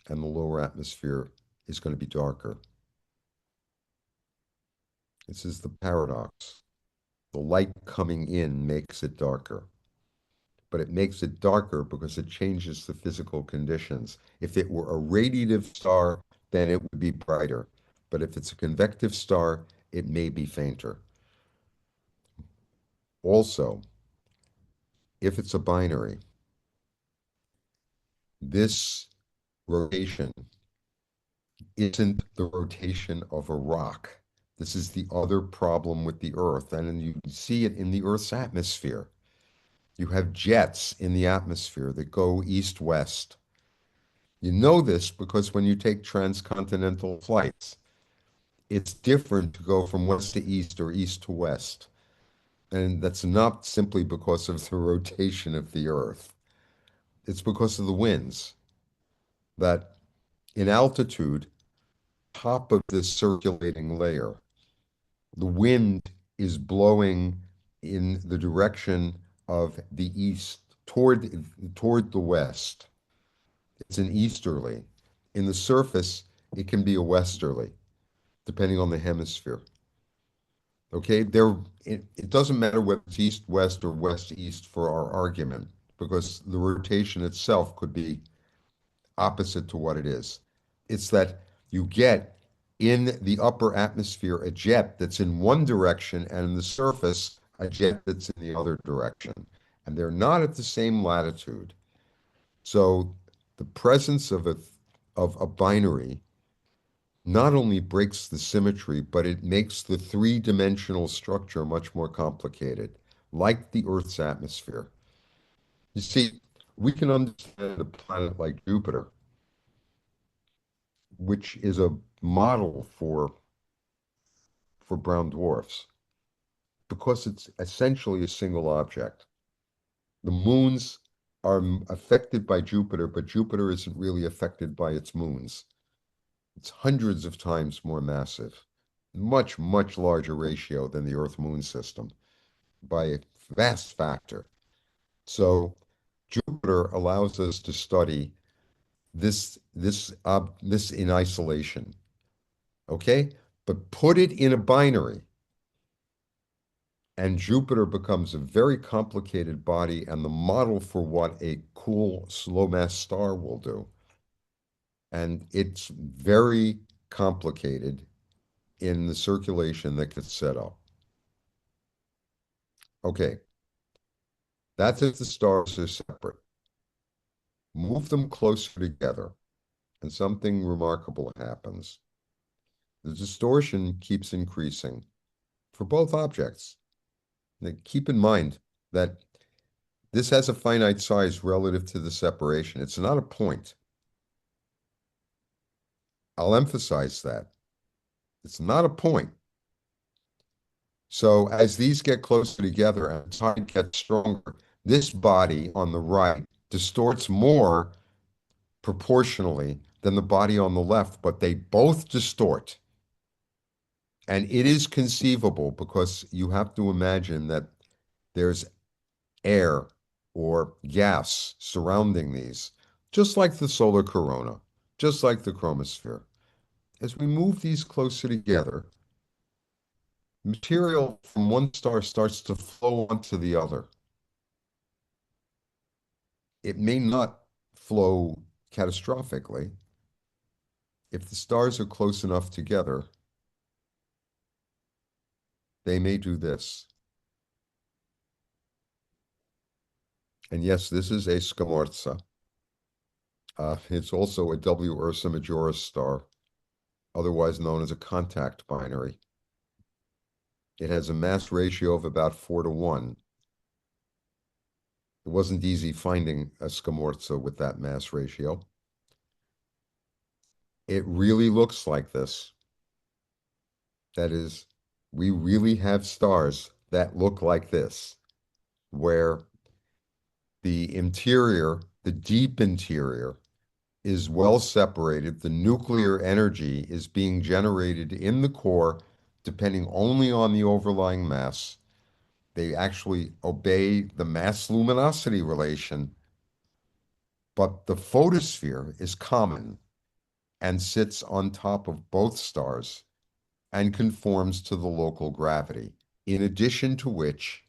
S2: and the lower atmosphere is going to be darker. This is the paradox. The light coming in makes it darker, but it makes it darker because it changes the physical conditions. If it were a radiative star, then it would be brighter. But if it's a convective star, it may be fainter. Also, if it's a binary, this rotation isn't the rotation of a rock. This is the other problem with the Earth, and you see it in the Earth's atmosphere. You have jets in the atmosphere that go east-west. You know this because when you take transcontinental flights, it's different to go from west to east or east to west. And that's not simply because of the rotation of the Earth. It's because of the winds that in altitude, top of this circulating layer, the wind is blowing in the direction of the east toward the west. It's an easterly. In the surface, it can be a westerly, depending on the hemisphere. Okay, it doesn't matter whether it's east-west or west-east for our argument, because the rotation itself could be opposite to what it is. It's that you get in the upper atmosphere a jet that's in one direction, and in the surface, a jet that's in the other direction. And they're not at the same latitude. So the presence of a binary not only breaks the symmetry, but it makes the three-dimensional structure much more complicated, like the Earth's atmosphere. You see, we can understand a planet like Jupiter, which is a model for brown dwarfs, because it's essentially a single object. The moons are affected by Jupiter, but Jupiter isn't really affected by its moons. It's hundreds of times more massive, much, much larger ratio than the Earth-Moon system by a vast factor. So Jupiter allows us to study this in isolation, okay? But put it in a binary, and Jupiter becomes a very complicated body and the model for what a cool slow mass star will do. And it's very complicated in the circulation that gets set up. Okay, that's if the stars are separate. Move them closer together, and something remarkable happens. The distortion keeps increasing for both objects. Now, keep in mind that this has a finite size relative to the separation. It's not a point. I'll emphasize that. It's not a point. So as these get closer together and time gets stronger, this body on the right distorts more proportionally than the body on the left, but they both distort. And it is conceivable because you have to imagine that there's air or gas surrounding these, just like the solar corona, just like the chromosphere. As we move these closer together, material from one star starts to flow onto the other. It may not flow catastrophically. If the stars are close enough together, they may do this. And yes, this is a Scamorza. It's also a W Ursa Majoris star, otherwise known as a contact binary. It has a mass ratio of about 4 to 1. It wasn't easy finding a Scamorza with that mass ratio. It really looks like this. That is, we really have stars that look like this, where the interior, the deep interior, is well separated. The nuclear energy is being generated in the core, depending only on the overlying mass. They actually obey the mass luminosity relation, but the photosphere is common and sits on top of both stars and conforms to the local gravity. In addition to which,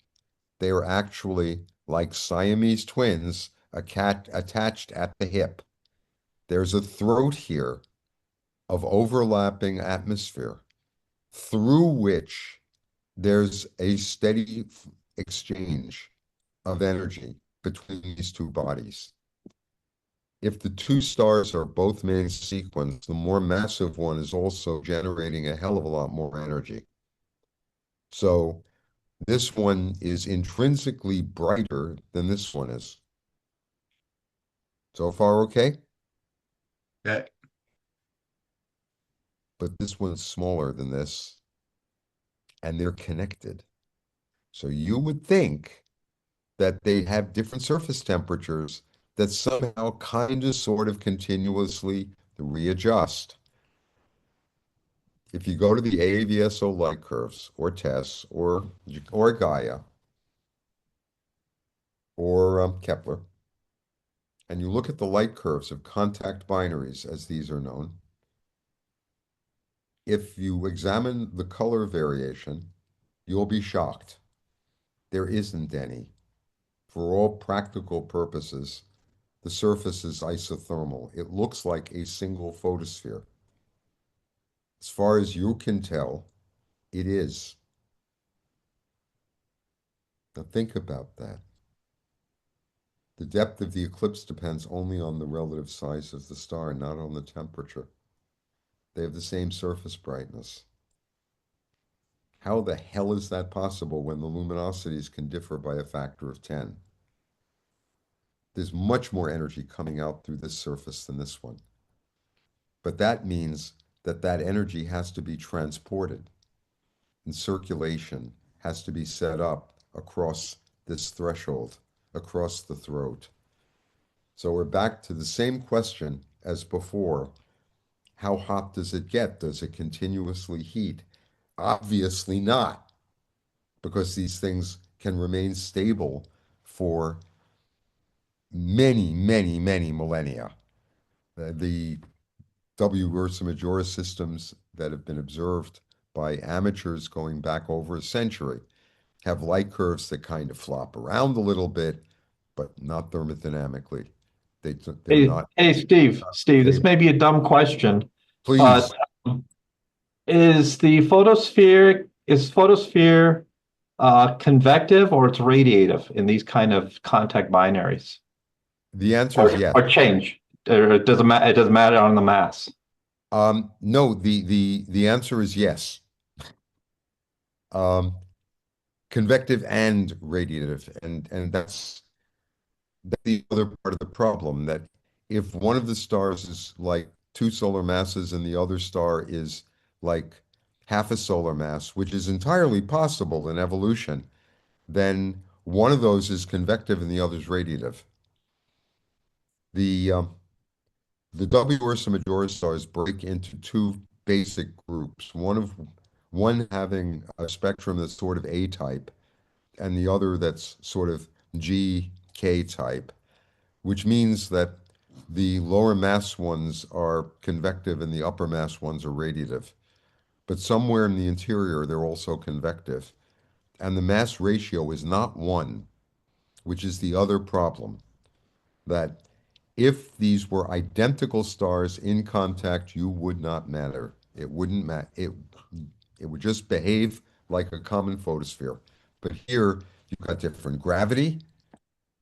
S2: they are actually like Siamese twins, attached at the hip. There's a throat here of overlapping atmosphere through which there's a steady exchange of energy between these two bodies. If the two stars are both main sequence, the more massive one is also generating a hell of a lot more energy. So this one is intrinsically brighter than this one is. So far, okay?
S1: Yeah.
S2: But this one's smaller than this, and they're connected. So you would think that they have different surface temperatures that somehow kind of sort of continuously readjust. If you go to the AAVSO light curves or TESS or Gaia or Kepler, and you look at the light curves of contact binaries, as these are known, if you examine the color variation, you'll be shocked. There isn't any. For all practical purposes, the surface is isothermal. It looks like a single photosphere. As far as you can tell, it is. Now think about that. The depth of the eclipse depends only on the relative size of the star, not on the temperature. They have the same surface brightness. How the hell is that possible when the luminosities can differ by a factor of 10? There's much more energy coming out through this surface than this one. But that means that that energy has to be transported, and circulation has to be set up across this threshold, across the throat. So we're back to the same question as before. How hot does it get? Does it continuously heat? Obviously not, because these things can remain stable for many, many, many millennia. The W Ursa Majoris systems that have been observed by amateurs going back over a century have light curves that kind of flop around a little bit, but not thermodynamically. They're
S5: Hey,
S2: not
S5: hey, Steve, this
S2: stable.
S5: may be a dumb question, but
S2: Please,
S5: is photosphere convective or it's radiative in these kind of contact binaries,
S2: the answer is yes.
S5: or change, or it doesn't matter on the mass?
S2: No, the answer is yes. Um, Convective and radiative, and that's the other part of the problem, that if one of the stars is like two solar masses and the other star is like half a solar mass, which is entirely possible in evolution, then one of those is convective and the other is radiative. The the W Ursa Majoris stars break into two basic groups. One having a spectrum that's sort of A type, and the other that's sort of GK type, which means that the lower mass ones are convective and the upper mass ones are radiative. But somewhere in the interior, they're also convective. And the mass ratio is not 1, which is the other problem. That if these were identical stars in contact, you would not matter. It wouldn't matter. It would just behave like a common photosphere. But here, you've got different gravity,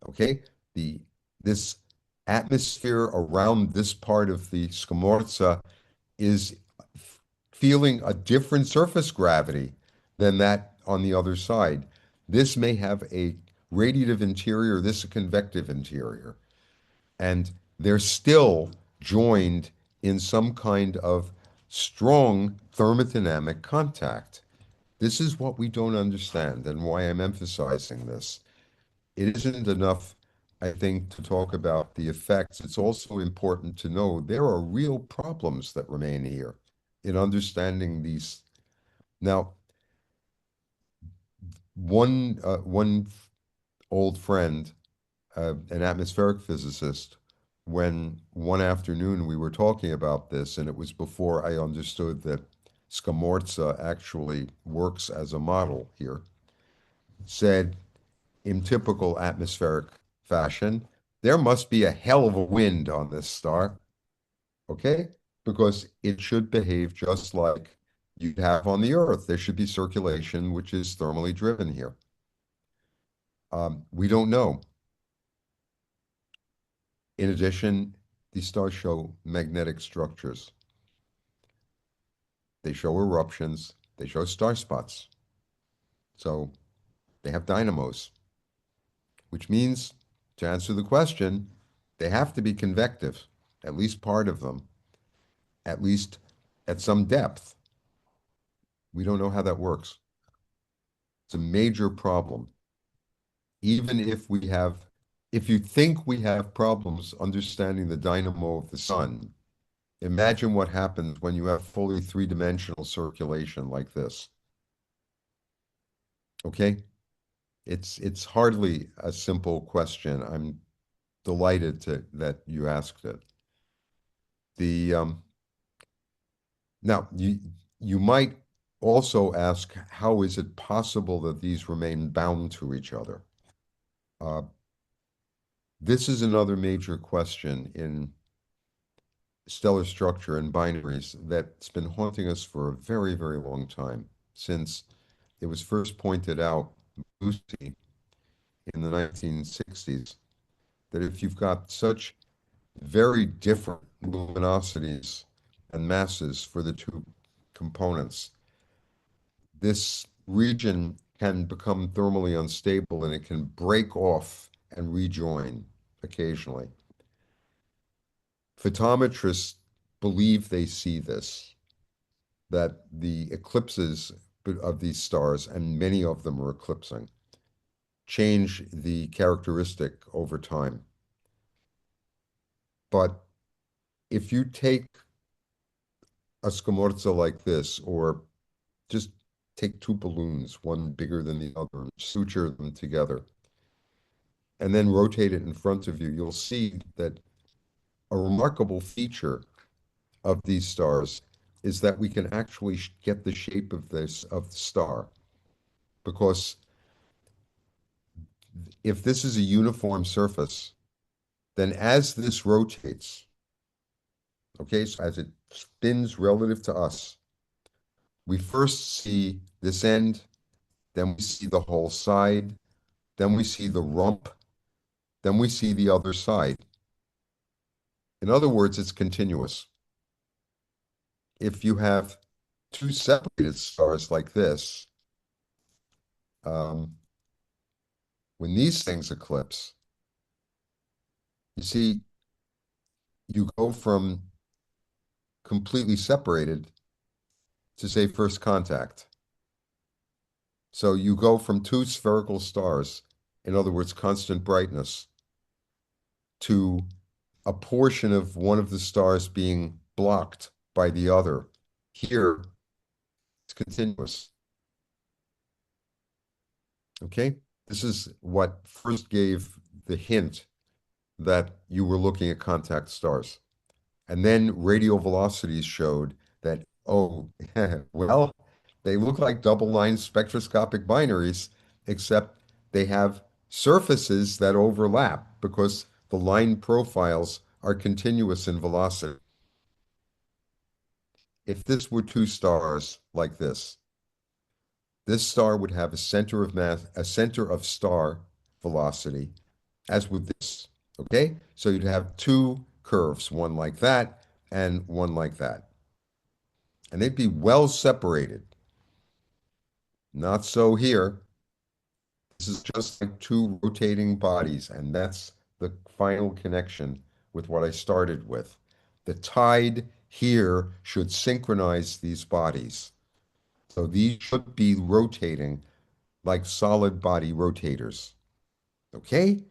S2: Okay? This atmosphere around this part of the Scamorza is feeling a different surface gravity than that on the other side. This may have a radiative interior, this a convective interior. And they're still joined in some kind of strong thermodynamic contact. This is what we don't understand and why I'm emphasizing this. It isn't enough, I think, to talk about the effects. It's also important to know there are real problems that remain here in understanding these. Now, one old friend, an atmospheric physicist, when one afternoon we were talking about this, and it was before I understood that Scamorza actually works as a model here, said in typical atmospheric fashion, there must be a hell of a wind on this star, okay? Because it should behave just like you'd have on the Earth. There should be circulation, which is thermally driven here. We don't know. In addition, these stars show magnetic structures. They show eruptions. They show star spots. So they have dynamos, which means, to answer the question, they have to be convective, at least part of them, at least at some depth. We don't know how that works. It's a major problem. Even if you think we have problems understanding the dynamo of the sun, imagine what happens when you have fully three-dimensional circulation like this. Okay? It's hardly a simple question. I'm delighted that you asked it. Now you might also ask, how is it possible that these remain bound to each other? This is another major question in stellar structure and binaries that's been haunting us for a very, very long time, since it was first pointed out Lucy in the 1960s, that if you've got such very different luminosities and masses for the two components, this region can become thermally unstable and it can break off and rejoin occasionally. Photometrists believe they see this, that the eclipses of these stars, and many of them are eclipsing, change the characteristic over time. But if you take a Scamorza like this, or just take two balloons, one bigger than the other, and suture them together, and then rotate it in front of you, you'll see that a remarkable feature of these stars is that we can actually get the shape of the star. Because if this is a uniform surface, then as this rotates, okay, so as it spins relative to us, we first see this end, then we see the whole side, then we see the rump, then we see the other side. In other words, it's continuous. If you have two separated stars like this, when these things eclipse, you see, you go from completely separated to, say, first contact. So you go from two spherical stars, in other words, constant brightness, to a portion of one of the stars being blocked by the other. Here, it's continuous. Okay? This is what first gave the hint that you were looking at contact stars. And then radial velocities showed that, oh, well, they look like double-line spectroscopic binaries, except they have surfaces that overlap because the line profiles are continuous in velocity. If this were two stars like this star would have a center of mass, a center of star velocity as with this, okay? So you'd have two curves, one like that and one like that. And they'd be well separated. Not so here. This is just like two rotating bodies, and that's the final connection with what I started with. The tide here should synchronize these bodies. So these should be rotating like solid body rotators. Okay?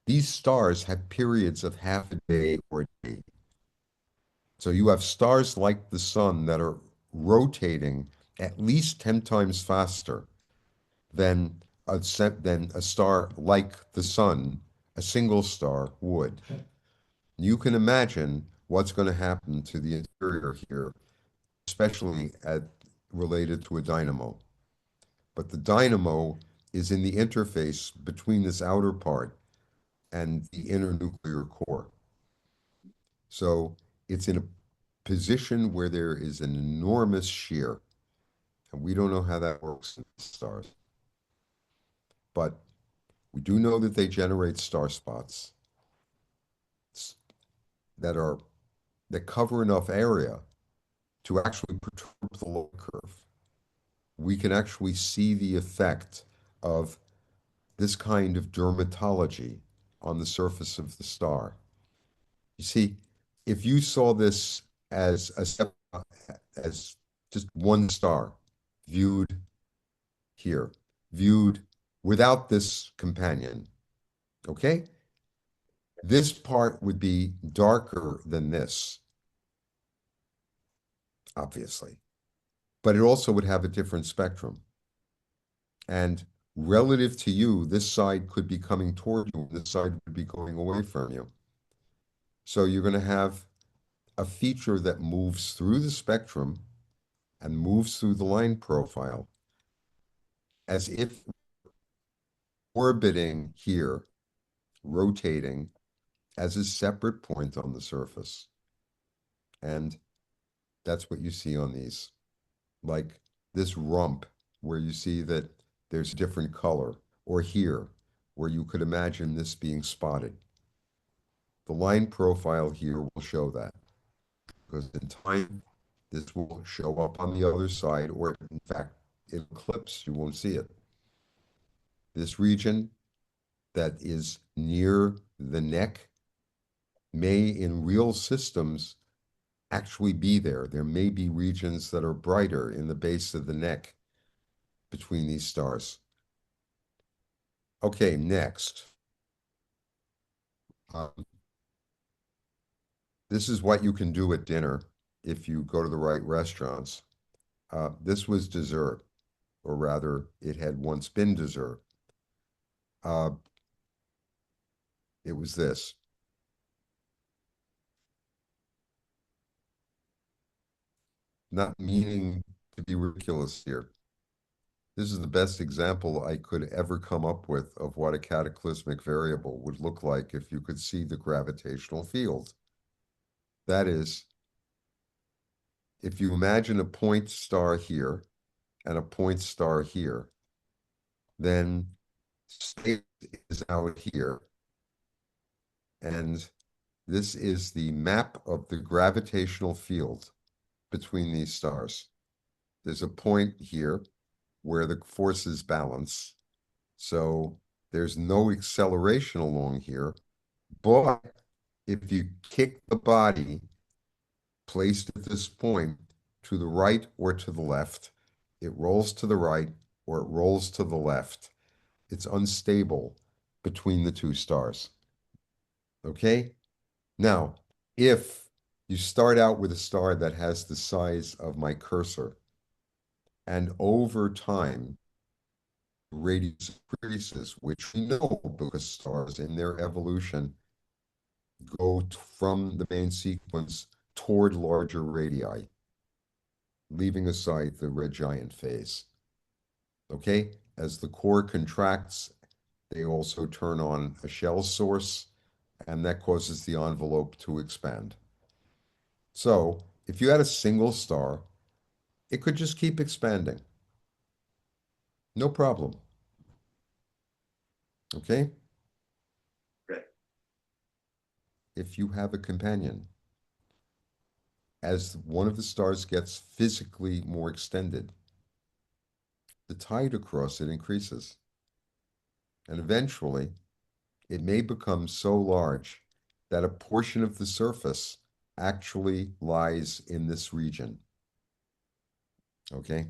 S2: These stars have periods of half a day or a day. So you have stars like the sun that are rotating at least 10 times faster than than a star like the sun, a single star would. You can imagine what's going to happen to the interior here, especially related to a dynamo. But the dynamo is in the interface between this outer part and the inner nuclear core. So it's in a position where there is an enormous shear, and we don't know how that works in stars. But we do know that they generate star spots that are that cover enough area to actually perturb the low curve. We can actually see the effect of this kind of dermatology on the surface of the star. You see, if you saw this as as just one star viewed here, viewed without this companion, okay? This part would be darker than this, obviously, but it also would have a different spectrum. And relative to you, this side could be coming toward you, and this side would be going away from you. So you're going to have a feature that moves through the spectrum and moves through the line profile as if orbiting here, rotating as a separate point on the surface. And that's what you see on these. Like this rump, where you see that there's a different color, or here, where you could imagine this being spotted. The line profile here will show that, because in time, this will show up on the other side, or in fact, in eclipse, you won't see it. This region that is near the neck may, in real systems, actually be there. There may be regions that are brighter in the base of the neck between these stars. Okay, next. This is what you can do at dinner if you go to the right restaurants. This was dessert, or rather, it had once been dessert. It was this. Not meaning to be ridiculous here. This is the best example I could ever come up with of what a cataclysmic variable would look like if you could see the gravitational field. That is, if you imagine a point star here and a point star here, then space is out here. And this is the map of the gravitational field between these stars. There's a point here where the forces balance. So there's no acceleration along here. But if you kick the body placed at this point to the right or to the left, it rolls to the right or it rolls to the left. It's unstable between the two stars. Okay? Now, if you start out with a star that has the size of my cursor, and over time, radius increases, which we know because stars in their evolution go from the main sequence toward larger radii, leaving aside the red giant phase. Okay? As the core contracts, they also turn on a shell source, and that causes the envelope to expand. So if you had a single star, it could just keep expanding. No problem. Okay? if you have a companion. As one of the stars gets physically more extended, the tide across it increases. And eventually, it may become so large that a portion of the surface actually lies in this region. Okay?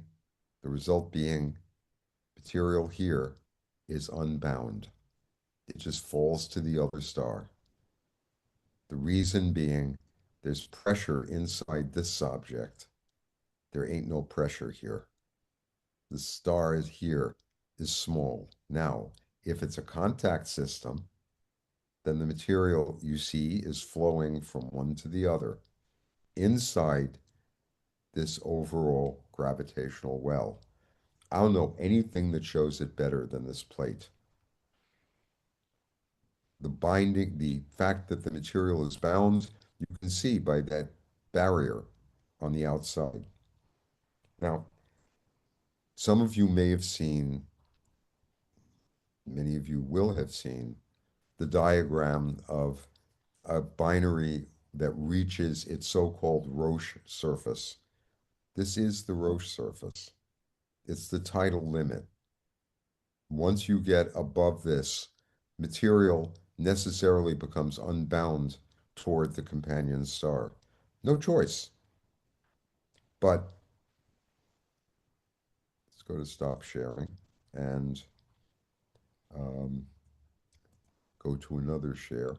S2: The result being material here is unbound. It just falls to the other star. The reason being there's pressure inside this object. There ain't no pressure here. The star is here is small. Now, if it's a contact system, then the material you see is flowing from one to the other inside this overall gravitational well. I don't know anything that shows it better than this plate. The binding, the fact that the material is bound, you can see by that barrier on the outside. Now, some of you may have seen, many of you will have seen, the diagram of a binary that reaches its so-called Roche surface. This is the Roche surface. It's the tidal limit. Once you get above this, material necessarily becomes unbound toward the companion star. No choice. But let's go to stop sharing and go to another share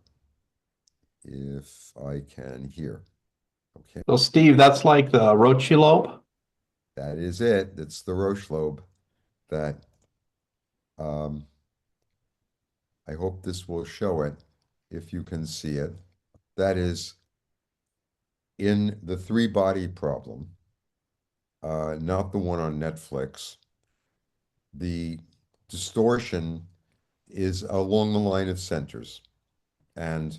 S2: if I can here. Okay,
S5: So Steve, that's like the Roche lobe.
S2: that is it. It's the Roche lobe that I hope this will show it if you can see it. That is in the three-body problem, not the one on Netflix. The distortion is along the line of centers. And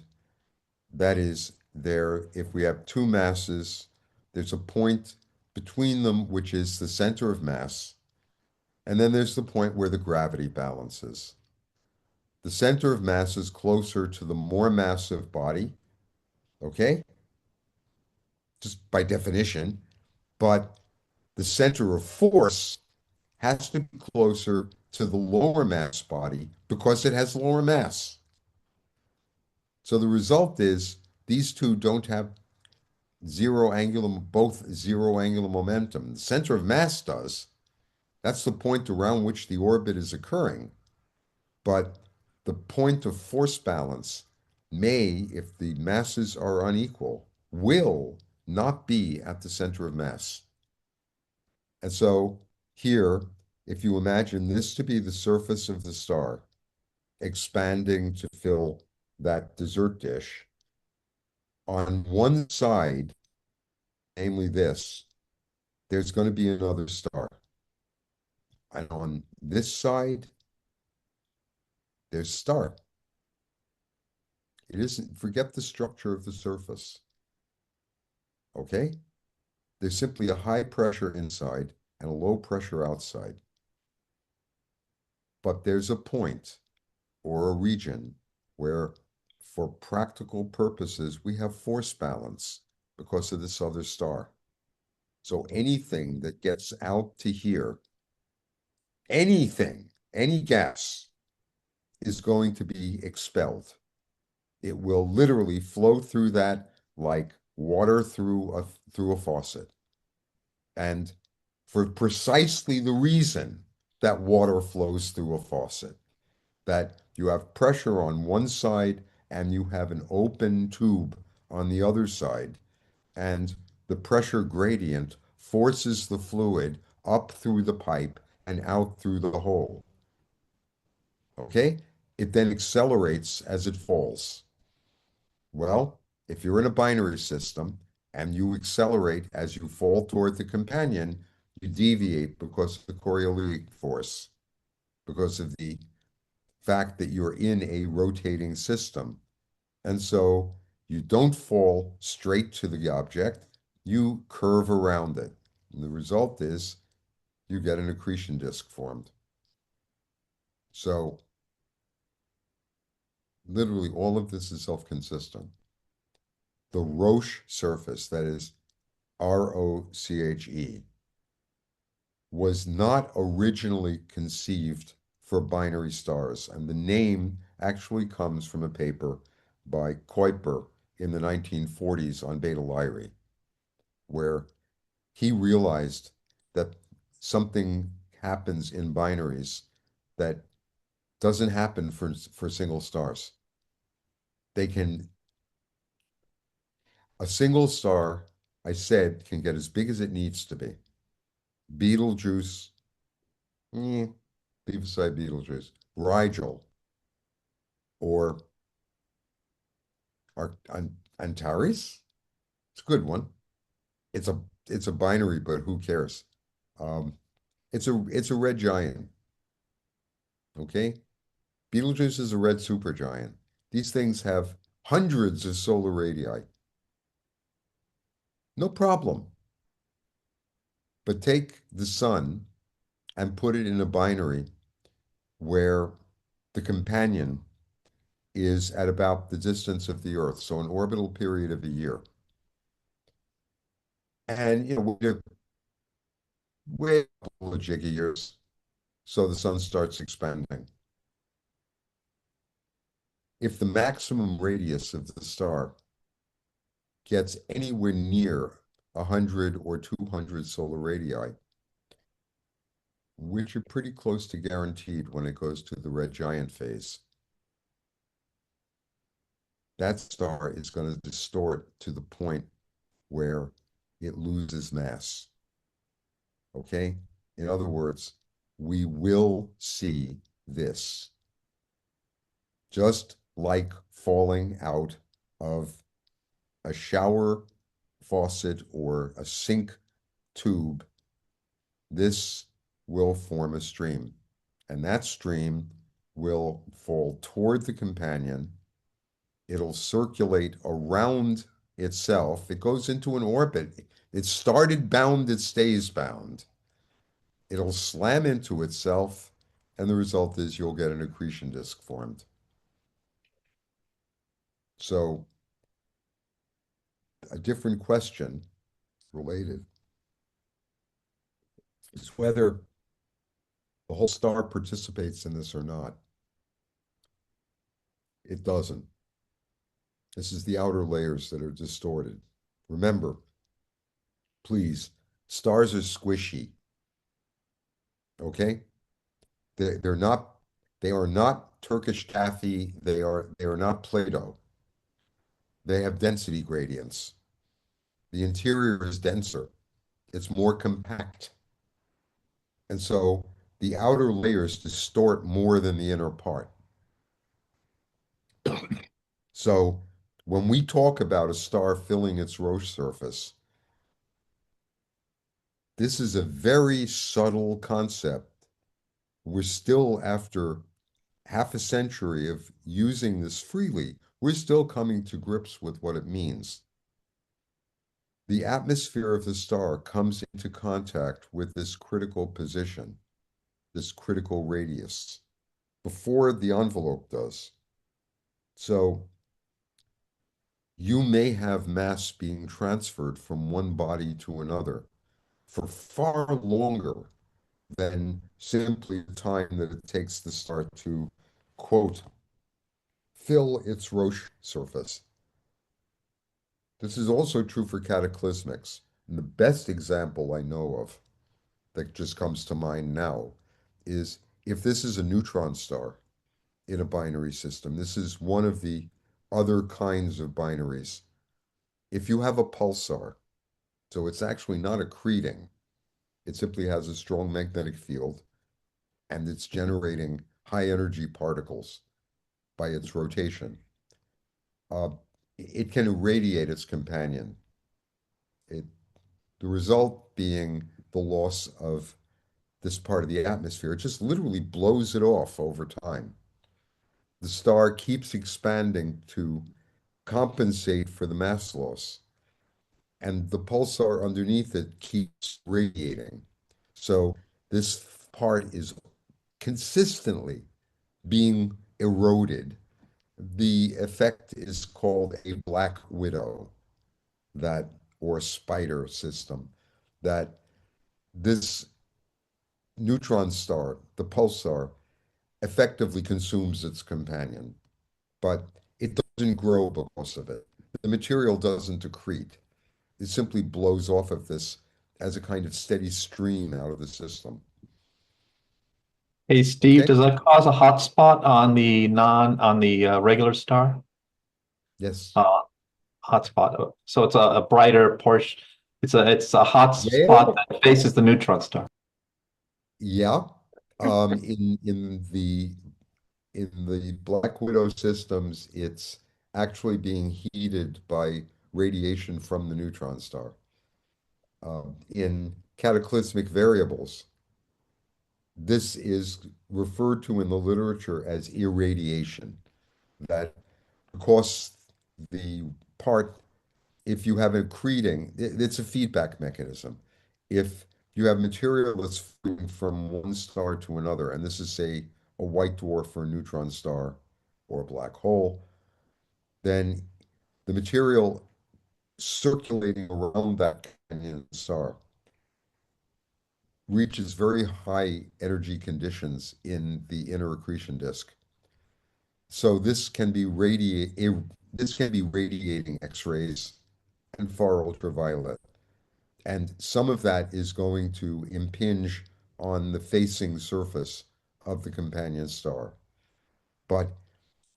S2: that is there, if we have two masses, there's a point between them, which is the center of mass. And then there's the point where the gravity balances. The center of mass is closer to the more massive body, okay? Just by definition. But the center of force has to be closer to the lower mass body because it has lower mass. So the result is these two don't have both zero angular momentum. The center of mass does. That's the point around which the orbit is occurring. But the point of force balance may, if the masses are unequal, will not be at the center of mass. And so here, if you imagine this to be the surface of the star, expanding to fill that dessert dish, on one side, namely this, there's going to be another star. And on this side, there's star. It isn't, forget the structure of the surface. Okay? There's simply a high pressure inside and a low pressure outside. But there's a point or a region where, for practical purposes, we have force balance because of this other star. So anything that gets out to here, anything, any gas, is going to be expelled. It will literally flow through that like water through a faucet. And for precisely the reason that water flows through a faucet, that you have pressure on one side and you have an open tube on the other side, and the pressure gradient forces the fluid up through the pipe and out through the hole. Okay? It then accelerates as it falls. Well, if you're in a binary system and you accelerate as you fall toward the companion, you deviate because of the Coriolis force, because of the fact that you're in a rotating system. And so you don't fall straight to the object, you curve around it. And the result is you get an accretion disk formed. So literally all of this is self-consistent. the Roche surface, that is ROCHE, was not originally conceived for binary stars. And the name actually comes from a paper by Kuiper in the 1940s on Beta Lyrae, where he realized that something happens in binaries that doesn't happen for single stars. They can, a single star, I said, can get as big as it needs to be. Betelgeuse, leave aside Betelgeuse, Rigel, or Antares. It's a good one. It's a binary, but who cares? Um, it's a red giant. Okay, Betelgeuse is a red supergiant. These things have hundreds of solar radii. No problem. But take the sun and put it in a binary where the companion is at about the distance of the Earth, so an orbital period of a year. And we're way a couple of jiggy years, so the sun starts expanding. If the maximum radius of the star gets anywhere near 100 or 200 solar radii, which are pretty close to guaranteed when it goes to the red giant phase, that star is going to distort to the point where it loses mass. Okay? In other words, we will see this. Just like falling out of a shower faucet or a sink tube, this will form a stream. And that stream will fall toward the companion. It'll circulate around itself. It goes into an orbit. It started bound, it stays bound. It'll slam into itself, and the result is you'll get an accretion disk formed. So, a different question related is whether the whole star participates in this or not. It doesn't. This is the outer layers that are distorted. Remember, please, stars are squishy. Okay? They're not, they are not Turkish taffy. They are not Play-Doh. They have density gradients. The interior is denser. It's more compact. And so the outer layers distort more than the inner part. So when we talk about a star filling its Roche surface, this is a very subtle concept. We're still, after half a century of using this freely, we're still coming to grips with what it means. The atmosphere of the star comes into contact with this critical position, this critical radius, before the envelope does. So you may have mass being transferred from one body to another for far longer than simply the time that it takes the star to, quote, fill its Roche surface. This is also true for cataclysmics. And the best example I know of that just comes to mind now is if this is a neutron star in a binary system, this is one of the other kinds of binaries. If you have a pulsar, so it's actually not accreting, it simply has a strong magnetic field and it's generating high energy particles by its rotation. It can irradiate its companion. The result being the loss of this part of the atmosphere. It just literally blows it off over time. The star keeps expanding to compensate for the mass loss, and the pulsar underneath it keeps radiating. So this part is consistently being eroded. The effect is called a black widow. that, or spider system, that this neutron star, the pulsar, effectively consumes its companion, but it doesn't grow because of it. The material doesn't accrete. It simply blows off of this as a kind of steady stream out of the system.
S5: Hey, Steve,
S2: Okay?
S5: does that cause a hotspot on the regular star?
S2: Yes.
S5: Uh, hotspot. So it's a brighter portion. It's a hot spot
S2: Yeah.
S5: that faces the neutron star.
S2: Yeah. In the Black Widow systems, it's actually being heated by radiation from the neutron star. In cataclysmic variables, this is referred to in the literature as irradiation. That because the part, if you have accreting, it's a feedback mechanism. If you have material that's flowing from one star to another, and this is, say, a white dwarf or a neutron star or a black hole, then the material circulating around that canyon star reaches very high energy conditions in the inner accretion disk. So this can be radiating X-rays and far ultraviolet. And some of that is going to impinge on the facing surface of the companion star. But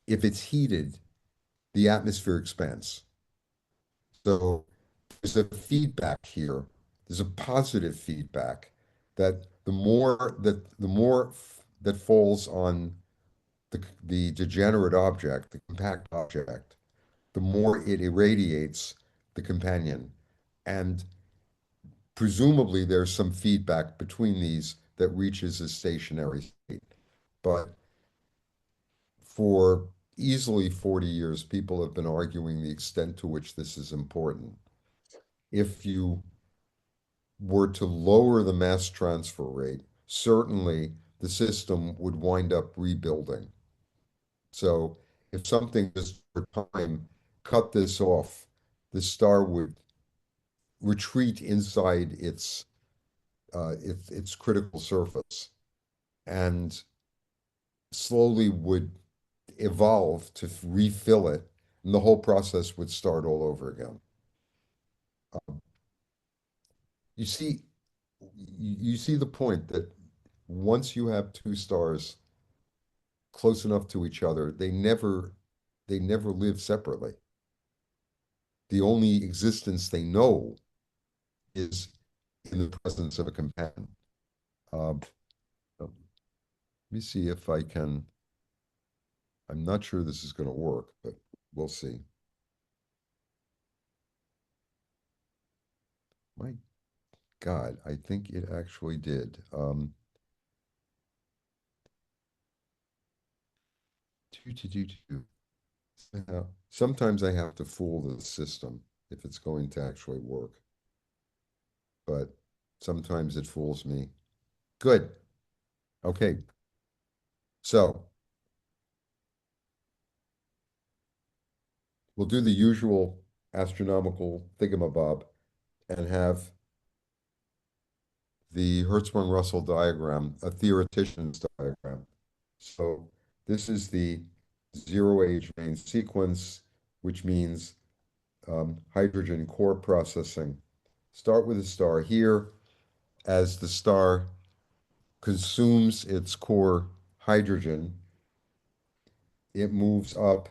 S2: if it's heated, the atmosphere expands. So there's a feedback here. There's a positive feedback that the more that falls on the degenerate object, the compact object, the more it irradiates the companion. And presumably there's some feedback between these that reaches a stationary state. But for easily 40 years, people have been arguing the extent to which this is important. If you were to lower the mass transfer rate, certainly the system would wind up rebuilding. So if something just for time cut this off, the star would retreat inside its critical surface and slowly would evolve to refill it, and the whole process would start all over again. You see, you see the point that once you have two stars close enough to each other, they never live separately. The only existence they know is in the presence of a companion. Let me see if I can. I'm not sure this is going to work, but we'll see. My God, I think it actually did. Sometimes I have to fool the system if it's going to actually work, but sometimes it fools me. Good. Okay. So we'll do the usual astronomical thingamabob and have the Hertzsprung-Russell diagram, a theoretician's diagram. So this is the zero-age main sequence, which means hydrogen core processing. Start with a star here. As the star consumes its core hydrogen, it moves up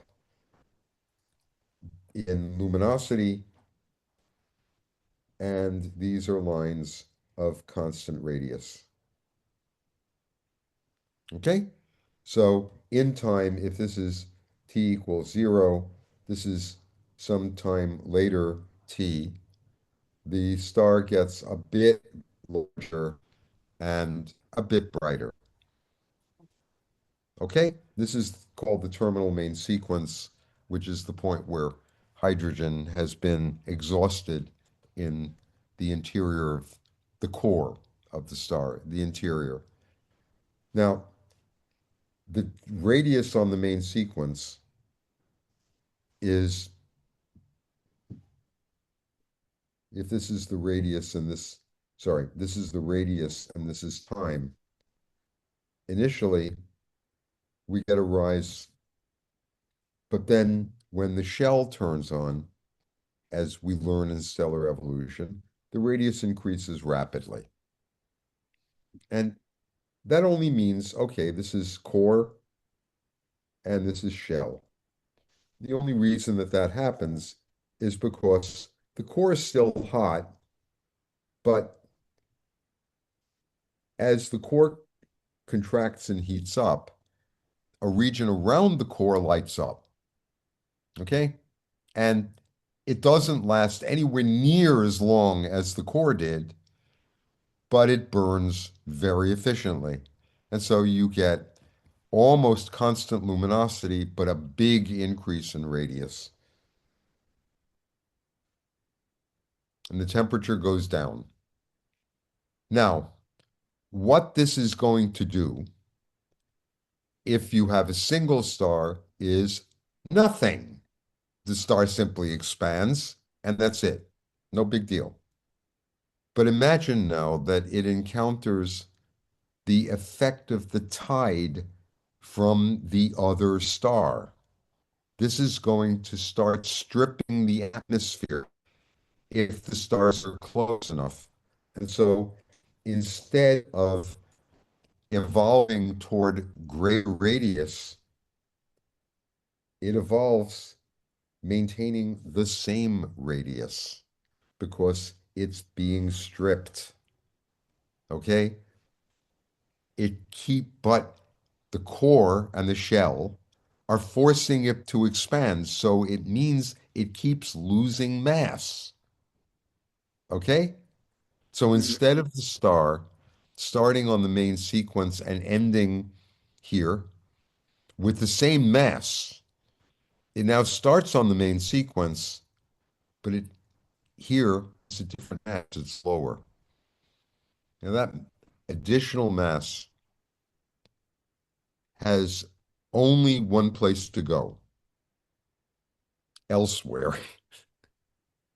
S2: in luminosity, and these are lines of constant radius. Okay? So in time, if this is t equals 0, this is some time later t, the star gets a bit larger and a bit brighter. Okay? This is called the terminal main sequence, which is the point where hydrogen has been exhausted in the interior of the core of the star, the interior. Now, the radius on the main sequence is if this is the radius and this, sorry, this is the radius and this is time, initially we get a rise, but then when the shell turns on, as we learn in stellar evolution, the radius increases rapidly. And that only means, okay, this is core and this is shell. The only reason that that happens is because the core is still hot, but as the core contracts and heats up, a region around the core lights up. Okay? And it doesn't last anywhere near as long as the core did, but it burns very efficiently. And so you get almost constant luminosity, but a big increase in radius. And the temperature goes down. Now, what this is going to do, if you have a single star, is nothing. The star simply expands, and that's it. No big deal. But imagine now that it encounters the effect of the tide from the other star. This is going to start stripping the atmosphere if the stars are close enough. And so instead of evolving toward greater radius, it evolves maintaining the same radius because it's being stripped. Okay? But the core and the shell are forcing it to expand, so it means it keeps losing mass. Okay? So instead of the star starting on the main sequence and ending here with the same mass, it now starts on the main sequence, but it here is a different mass, it's slower. Now that additional mass has only one place to go, elsewhere.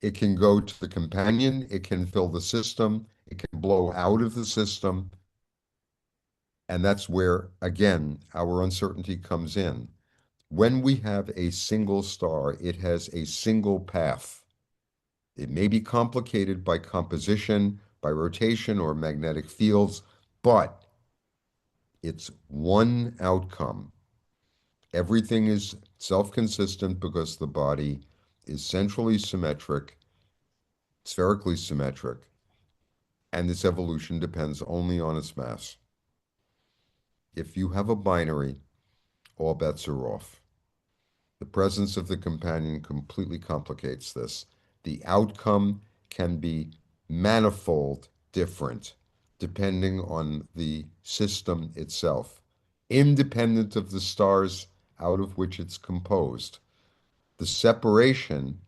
S2: It can go to the companion, it can fill the system, it can blow out of the system. And that's where, again, our uncertainty comes in. When we have a single star, it has a single path. It may be complicated by composition, by rotation, or magnetic fields, but it's one outcome. Everything is self-consistent because the body is centrally symmetric, spherically symmetric, and its evolution depends only on its mass. If you have a binary, all bets are off. The presence of the companion completely complicates this. The outcome can be manifold different depending on the system itself, independent of the stars out of which it's composed. The separation,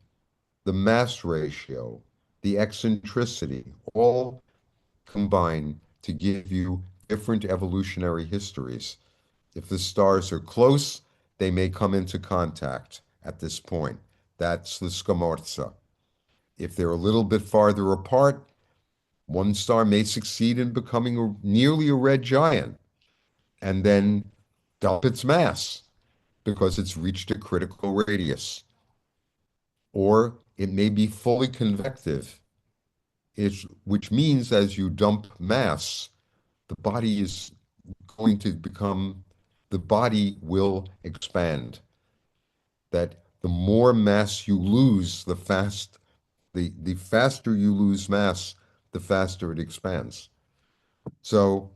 S2: the mass ratio, the eccentricity, all combine to give you different evolutionary histories. If the stars are close, they may come into contact at this point. That's the scamorza. If they're a little bit farther apart, one star may succeed in becoming nearly a red giant and then dump its mass because it's reached a critical radius. Or it may be fully convective, which means as you dump mass, the body is going to become, the body will expand. That the more mass you lose, the faster you lose mass, the faster it expands. So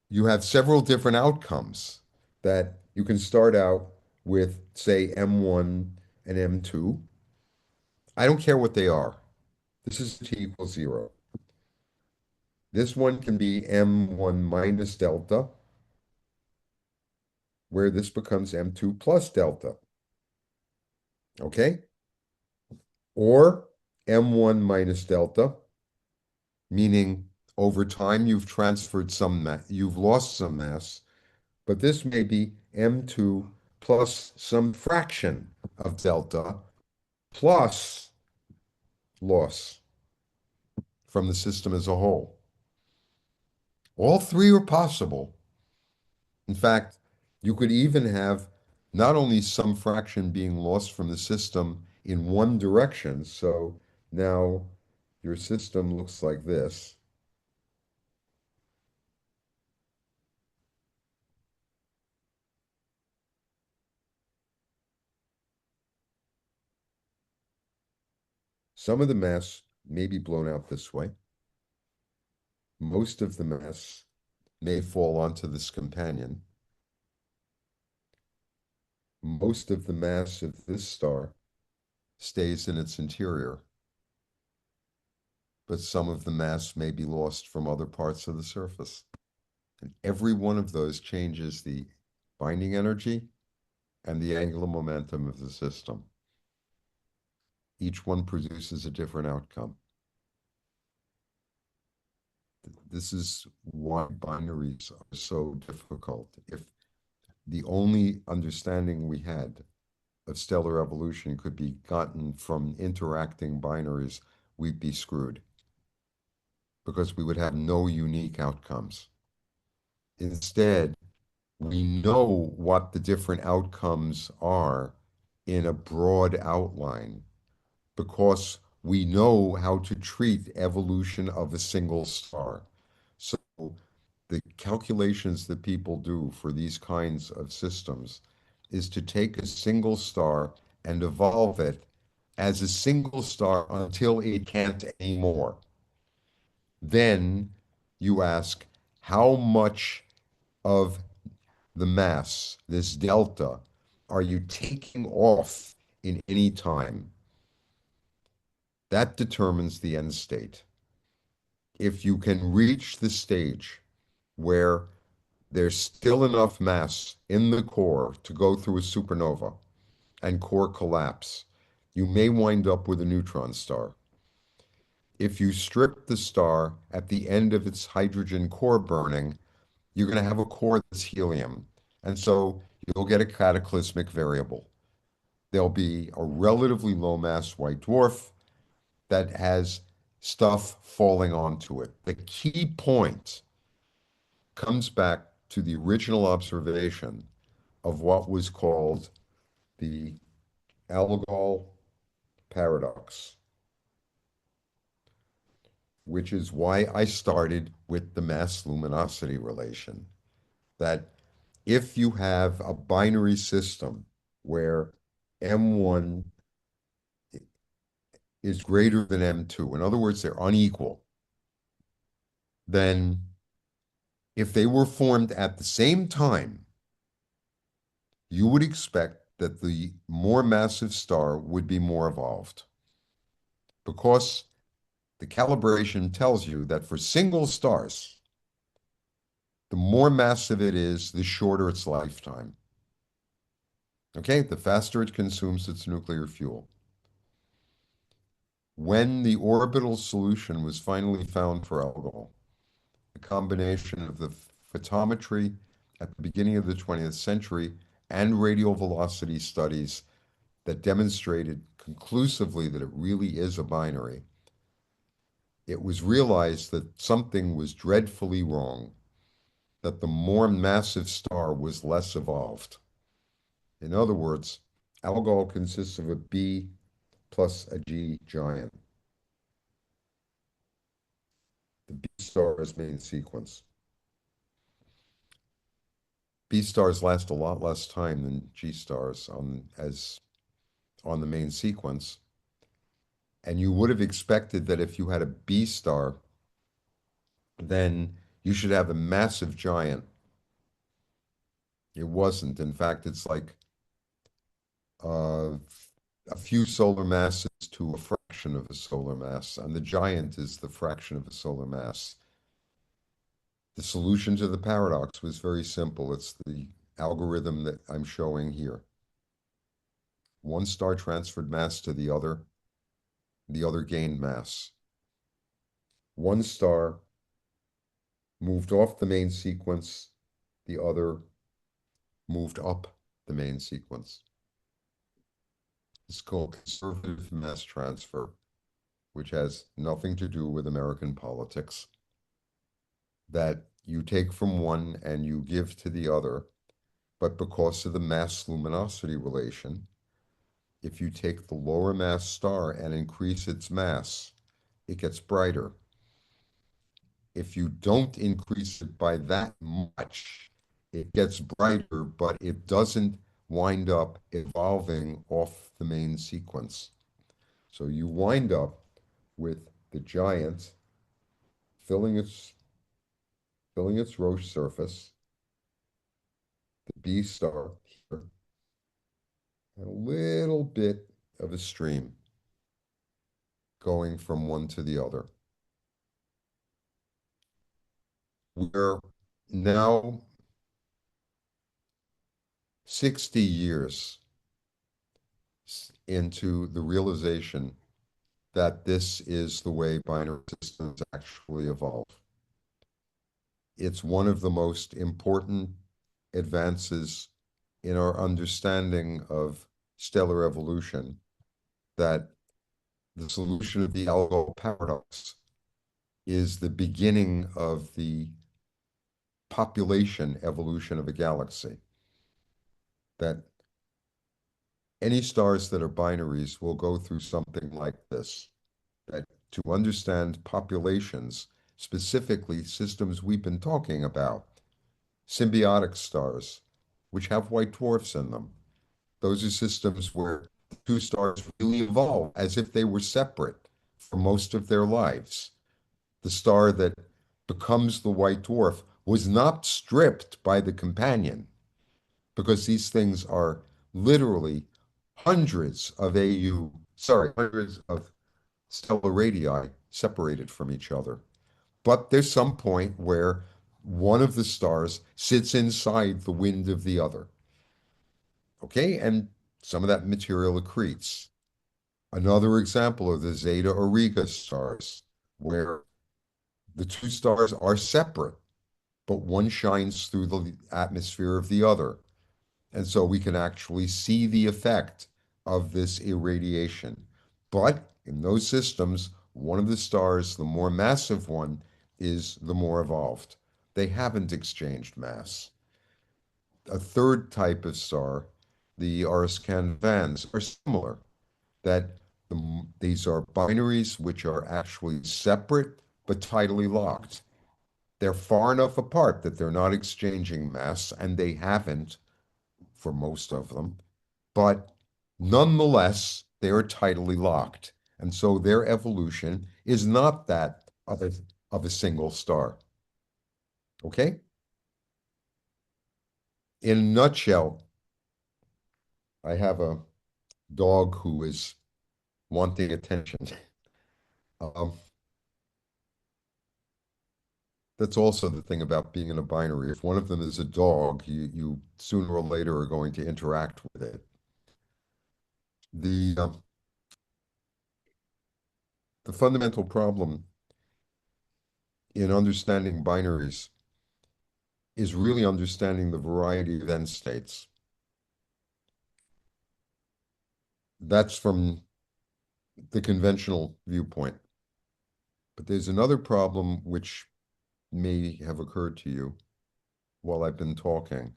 S2: you have several different outcomes that you can start out with, say, M1 and M2. I don't care what they are. This is t equals 0. This one can be M1 minus delta, where this becomes M2 plus delta. Okay? Or M1 minus delta, meaning over time you've transferred some mass, you've lost some mass, but this may be M2 plus some fraction of delta plus loss from the system as a whole. All three are possible. In fact, you could even have not only some fraction being lost from the system in one direction, so now your system looks like this. Some of the mass may be blown out this way. Most of the mass may fall onto this companion. Most of the mass of this star stays in its interior, but some of the mass may be lost from other parts of the surface. And every one of those changes the binding energy and the angular momentum of the system. Each one produces a different outcome. This is why binaries are so difficult. If the only understanding we had of stellar evolution could be gotten from interacting binaries, we'd be screwed because we would have no unique outcomes. Instead, we know what the different outcomes are in a broad outline because we know how to treat evolution of a single star. So the calculations that people do for these kinds of systems is to take a single star and evolve it as a single star until it can't anymore. Then you ask, how much of the mass, this delta, are you taking off in any time? That determines the end state. If you can reach the stage where there's still enough mass in the core to go through a supernova and core collapse, you may wind up with a neutron star. If you strip the star at the end of its hydrogen core burning, you're going to have a core that's helium. And so you'll get a cataclysmic variable. There'll be a relatively low mass white dwarf that has stuff falling onto it. The key point comes back to the original observation of what was called the Algol paradox, which is why I started with the mass luminosity relation. That if you have a binary system where M1 is greater than M2, in other words, they're unequal, then if they were formed at the same time, you would expect that the more massive star would be more evolved. Because the calibration tells you that for single stars, the more massive it is, the shorter its lifetime. Okay, the faster it consumes its nuclear fuel. When the orbital solution was finally found for alcohol, a combination of the photometry at the beginning of the 20th century and radial velocity studies that demonstrated conclusively that it really is a binary, it was realized that something was dreadfully wrong, that the more massive star was less evolved. In other words, Algol consists of a B plus a G giant. The B star is main sequence. B stars last a lot less time than G stars on the main sequence. And you would have expected that if you had a B star, then you should have a massive giant. It wasn't. In fact, it's like a few solar masses to a fraction of a solar mass, and the giant is the fraction of a solar mass. The solution to the paradox was very simple. It's the algorithm that I'm showing here. One star transferred mass to the other gained mass. One star moved off the main sequence, the other moved up the main sequence. It's called conservative mass transfer. which has nothing to do with American politics, that you take from one and you give to the other, but because of the mass luminosity relation, if you take the lower mass star and increase its mass, it gets brighter. If you don't increase it by that much, it gets brighter, but it doesn't wind up evolving off the main sequence. So you wind up with the giant filling its Roche surface, the B star here, and a little bit of a stream going from one to the other. We're now 60 years into the realization that this is the way binary systems actually evolve. It's one of the most important advances in our understanding of stellar evolution, that the solution of the algol paradox is the beginning of the population evolution of a galaxy. That any stars that are binaries will go through something like this, that to understand populations, specifically systems we've been talking about, symbiotic stars, which have white dwarfs in them. Those are systems where two stars really evolve as if they were separate for most of their lives. The star that becomes the white dwarf was not stripped by the companion, because these things are literally hundreds of hundreds of stellar radii separated from each other. But there's some point where one of the stars sits inside the wind of the other. Okay, and some of that material accretes. Another example of the Zeta Auriga stars, where the two stars are separate, but one shines through the atmosphere of the other. And so we can actually see the effect of this irradiation. But in those systems, one of the stars, the more massive one, is the more evolved. They haven't exchanged mass. A third type of star, the ARAS vans, are similar, that these are binaries which are actually separate but tidally locked. They're far enough apart that they're not exchanging mass, and they haven't for most of them, but nonetheless, they are tidally locked. And so their evolution is not that of a single star. Okay? In a nutshell, I have a dog who is wanting attention. Um, that's also the thing about being in a binary. If one of them is a dog, you sooner or later are going to interact with it. The fundamental problem in understanding binaries is really understanding the variety of end states. That's from the conventional viewpoint. But there's another problem which may have occurred to you while I've been talking.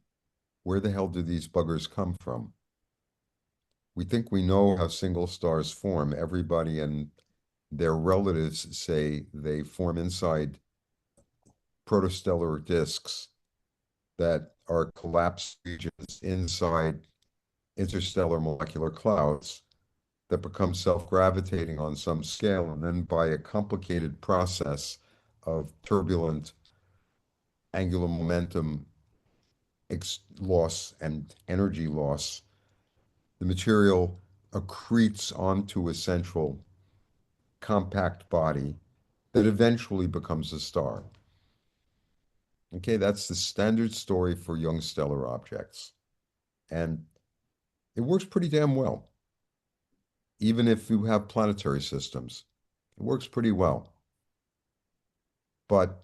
S2: Where the hell do these buggers come from? We think we know how single stars form. Everybody and their relatives say they form inside protostellar disks that are collapsed regions inside interstellar molecular clouds that become self-gravitating on some scale, and then by a complicated process of turbulent angular momentum loss and energy loss, the material accretes onto a central compact body that eventually becomes a star. Okay, that's the standard story for young stellar objects. And it works pretty damn well. Even if you have planetary systems, it works pretty well. But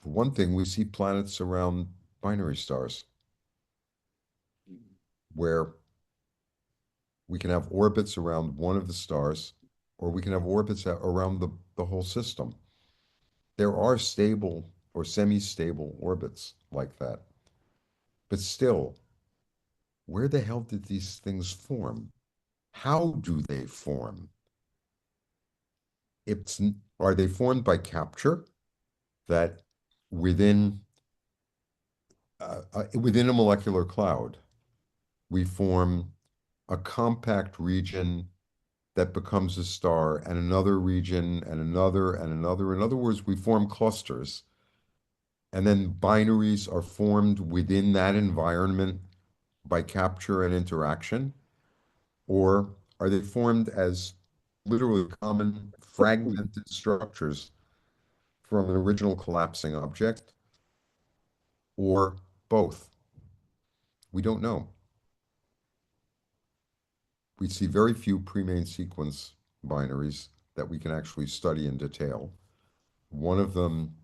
S2: for one thing, we see planets around binary stars where We can have orbits around one of the stars, or we can have orbits around the whole system. There are stable or semi-stable orbits like that. But still, where the hell did these things form? How do they form? It's, are they formed by capture that within within a molecular cloud, we form a compact region that becomes a star and another region and another and another. In other words, we form clusters and then binaries are formed within that environment by capture and interaction? Or are they formed as literally common fragmented structures from an original collapsing object? Or both? We don't know. We see very few pre-main sequence binaries that we can actually study in detail. One of them,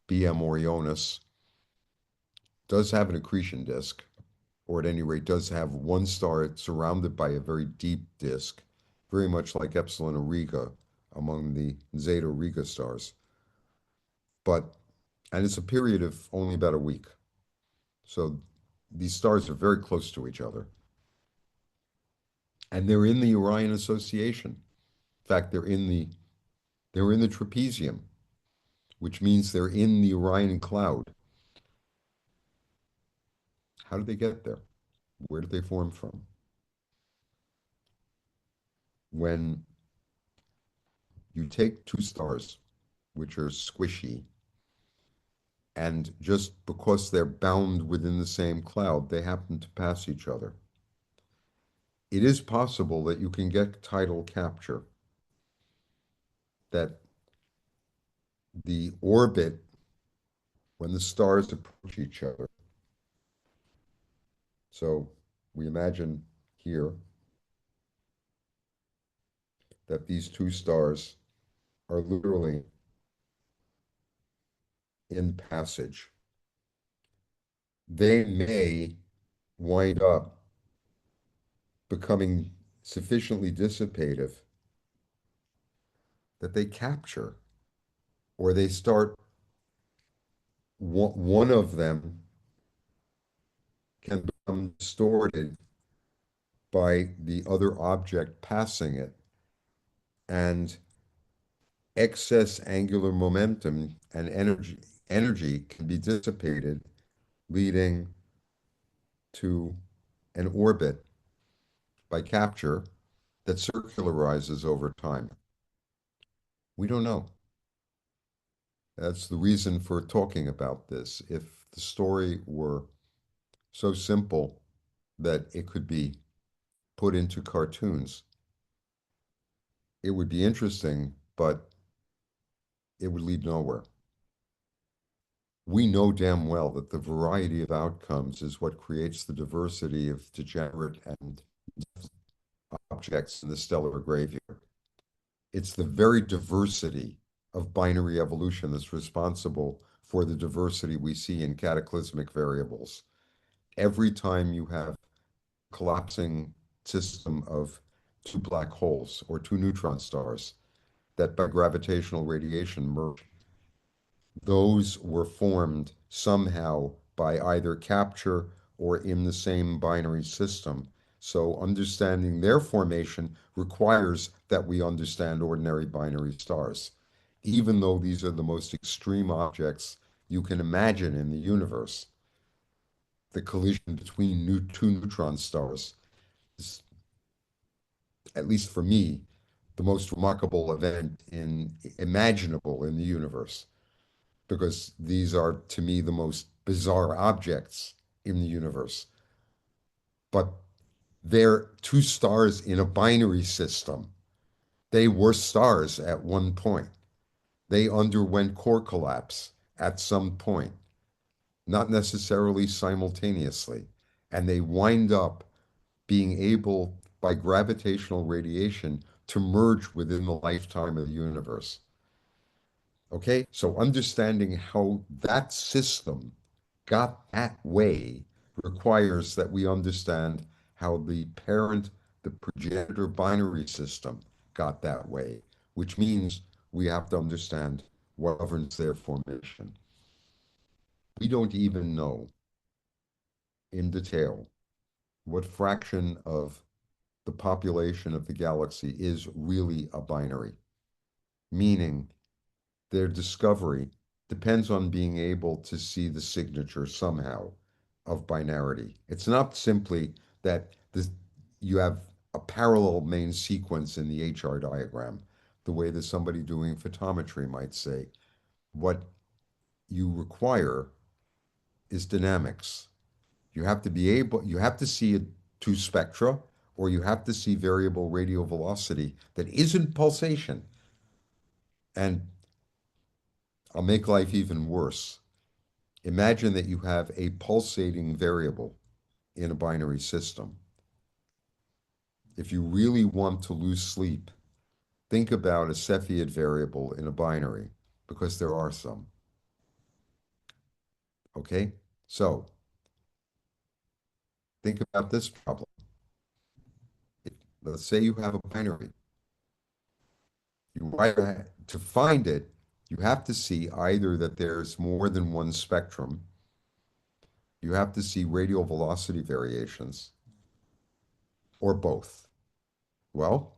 S2: BM Orionis, does have an accretion disk, or at any rate does have one star surrounded by a very deep disk, very much like Epsilon Auriga among the Zeta Auriga stars. And it's a period of only about a week. So these stars are very close to each other. And they're in the Orion Association. In fact, they're in the trapezium, which means they're in the Orion cloud. How did they get there? Where did they form from? When you take two stars, which are squishy, and just because they're bound within the same cloud, they happen to pass each other. It is possible that you can get tidal capture, that the orbit, when the stars approach each other. So we imagine here that these two stars are literally in passage. They may wind up becoming sufficiently dissipative that they capture, or they start, one of them can become distorted by the other object passing it, and excess angular momentum and energy can be dissipated, leading to an orbit by capture that circularizes over time. We don't know. That's the reason for talking about this. If the story were so simple that it could be put into cartoons, it would be interesting, but it would lead nowhere. We know damn well that the variety of outcomes is what creates the diversity of degenerate and objects in the stellar graveyard. It's the very diversity of binary evolution that's responsible for the diversity we see in cataclysmic variables. Every time you have collapsing system of two black holes or two neutron stars that by gravitational radiation merge, those were formed somehow by either capture or in the same binary system. So understanding their formation requires that we understand ordinary binary stars, even though these are the most extreme objects you can imagine in the universe. The collision between two neutron stars is, at least for me, the most remarkable event imaginable in the universe, because these are, to me, the most bizarre objects in the universe. But they're two stars in a binary system. They were stars at one point. They underwent core collapse at some point, not necessarily simultaneously. And they wind up being able, by gravitational radiation, to merge within the lifetime of the universe. Okay, so understanding how that system got that way requires that we understand how the parent the progenitor binary system got that way, which means we have to understand what governs their formation. We don't even know in detail what fraction of the population of the galaxy is really a binary, meaning their discovery depends on being able to see the signature somehow of binarity. It's not simply that you have a parallel main sequence in the HR diagram, the way that somebody doing photometry might say. What you require is dynamics. You have to see two spectra, or you have to see variable radial velocity that isn't pulsation. And I'll make life even worse. Imagine that you have a pulsating variable in a binary system. If you really want to lose sleep, think about a Cepheid variable in a binary, because there are some. Okay? So, think about this problem. Let's say you have a binary. To find it, you have to see either that there's more than one spectrum, you have to see radial velocity variations, or both. Well,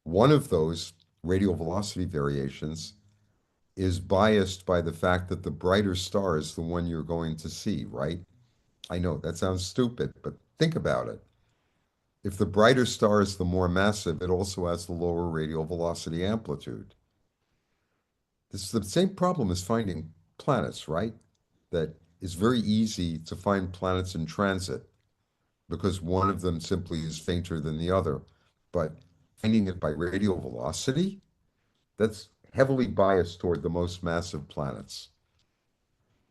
S2: one of those radial velocity variations is biased by the fact that the brighter star is the one you're going to see, right? I know that sounds stupid, but think about it. If the brighter star is the more massive, it also has the lower radial velocity amplitude. This is the same problem as finding planets, right? That it's very easy to find planets in transit because one of them simply is fainter than the other. But finding it by radial velocity, that's heavily biased toward the most massive planets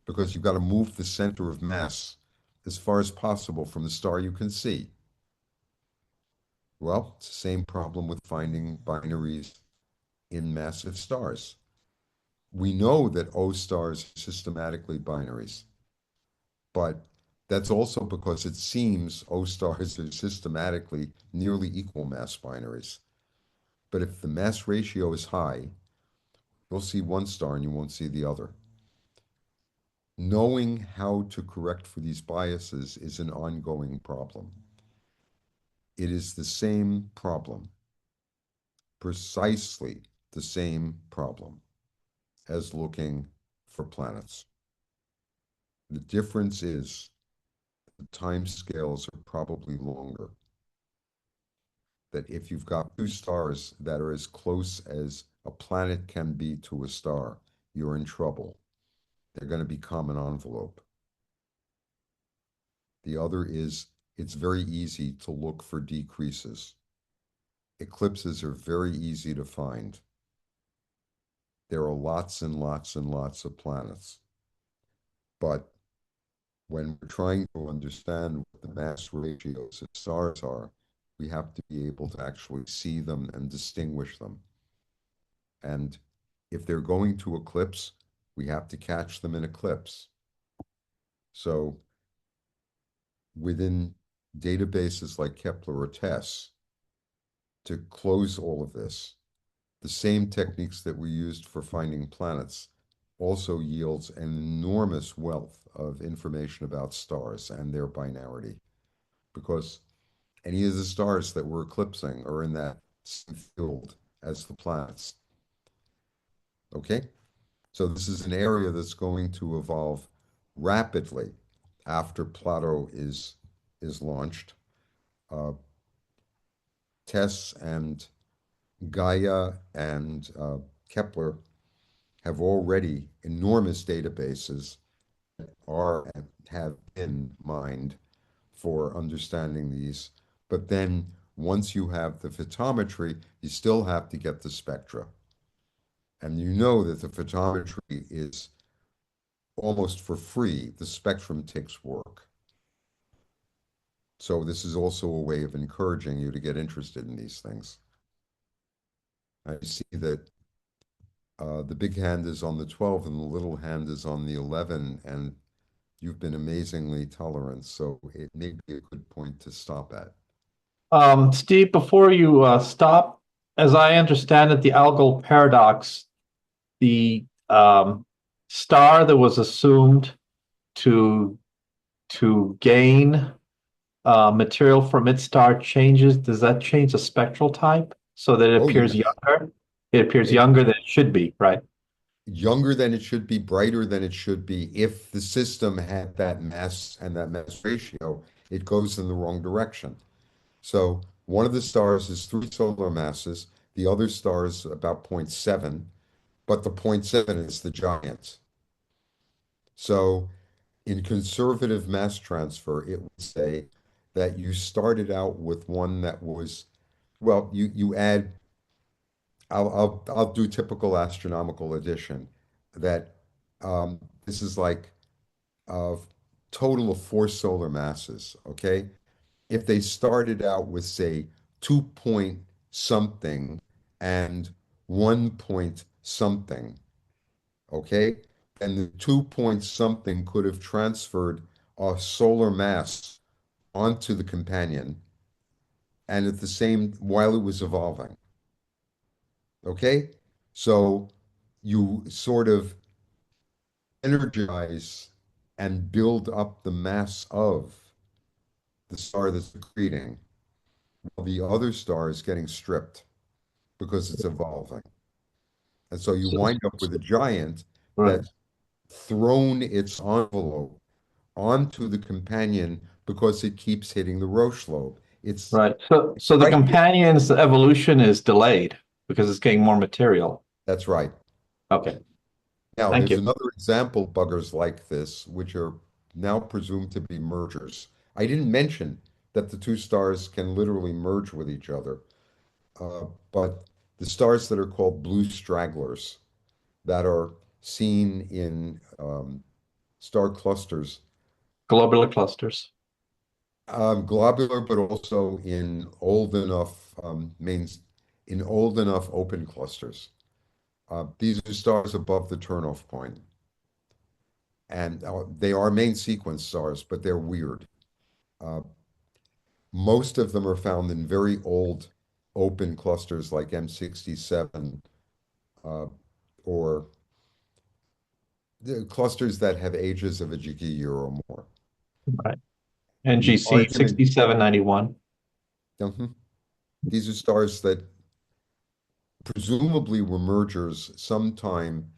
S2: because you've got to move the center of mass as far as possible from the star you can see. Well, it's the same problem with finding binaries in massive stars. We know that O stars are systematically binaries, but that's also because it seems O stars are systematically nearly equal mass binaries. But if the mass ratio is high, you'll see one star and you won't see the other. Knowing how to correct for these biases is an ongoing problem. It is the same problem, precisely the same problem as looking for planets. The difference is the time scales are probably longer. That if you've got two stars that are as close as a planet can be to a star, you're in trouble. They're going to be common envelope. The other is it's very easy to look for decreases. Eclipses are very easy to find. There are lots and lots and lots of planets. But when we're trying to understand what the mass ratios of stars are, we have to be able to actually see them and distinguish them. And if they're going to eclipse, we have to catch them in eclipse. So within databases like Kepler or TESS, to close all of this, the same techniques that we used for finding planets also yields an enormous wealth of information about stars and their binarity, because any of the stars that we're eclipsing are in that same field as the planets. Okay? So this is an area that's going to evolve rapidly after Plato is launched. TESS and Gaia and Kepler have already enormous databases that are and have been mined for understanding these. But then once you have the photometry, you still have to get the spectra. And you know that the photometry is almost for free. The spectrum takes work. So this is also a way of encouraging you to get interested in these things. I see that the big hand is on the 12 and the little hand is on the 11, and you've been amazingly tolerant, so it may be a good point to stop at.
S5: Steve, before you stop, as I understand it, the algal paradox, the star that was assumed to gain material from its star changes. Does that change the spectral type so that it
S2: Oh,
S5: appears
S2: yes.
S5: younger? It appears
S2: It,
S5: younger than it should be, right?
S2: younger than it should be, brighter than it should be. If the system had that mass and that mass ratio, it goes in the wrong direction. So one of the stars is 3 solar masses, the other star is about zero point 0.7, but the zero point 0.7 is the giant. So in conservative mass transfer, it would say that you started out with one that was, well, you add, I'll do typical astronomical addition, that this is like a total of 4 solar masses, okay? If they started out with, say, 2 point something and 1 point something, okay? And the 2 point something could have transferred a solar mass onto the companion and at the same while it was evolving, okay? So you sort of energize and build up the mass of the star that's accreting, while the other star is getting stripped because it's evolving. And so you
S5: So,
S2: wind up with a giant
S5: right.
S2: that's thrown its envelope onto the companion because it keeps hitting the Roche lobe. It's
S5: Right. So the
S2: right here.
S5: companion's evolution is delayed because it's getting more material.
S2: That's right.
S5: Okay.
S2: Now,
S5: Thank
S2: there's
S5: you.
S2: another example buggers like this, which are now presumed to be mergers. I didn't mention that the two stars can literally merge with each other, but the stars that are called blue stragglers that are seen in star clusters,
S5: Globular clusters.
S2: globular, but also in old enough in old enough open clusters. These are stars above the turnoff point, and they are main sequence stars, but they're weird. Uh, Most of them are found in very old open clusters like M67 uh, or the clusters that have ages of a gigayear or more.
S5: Right.
S2: The
S5: NGC
S2: argument,
S5: 6791.
S2: Mhm. These are stars that presumably were mergers sometime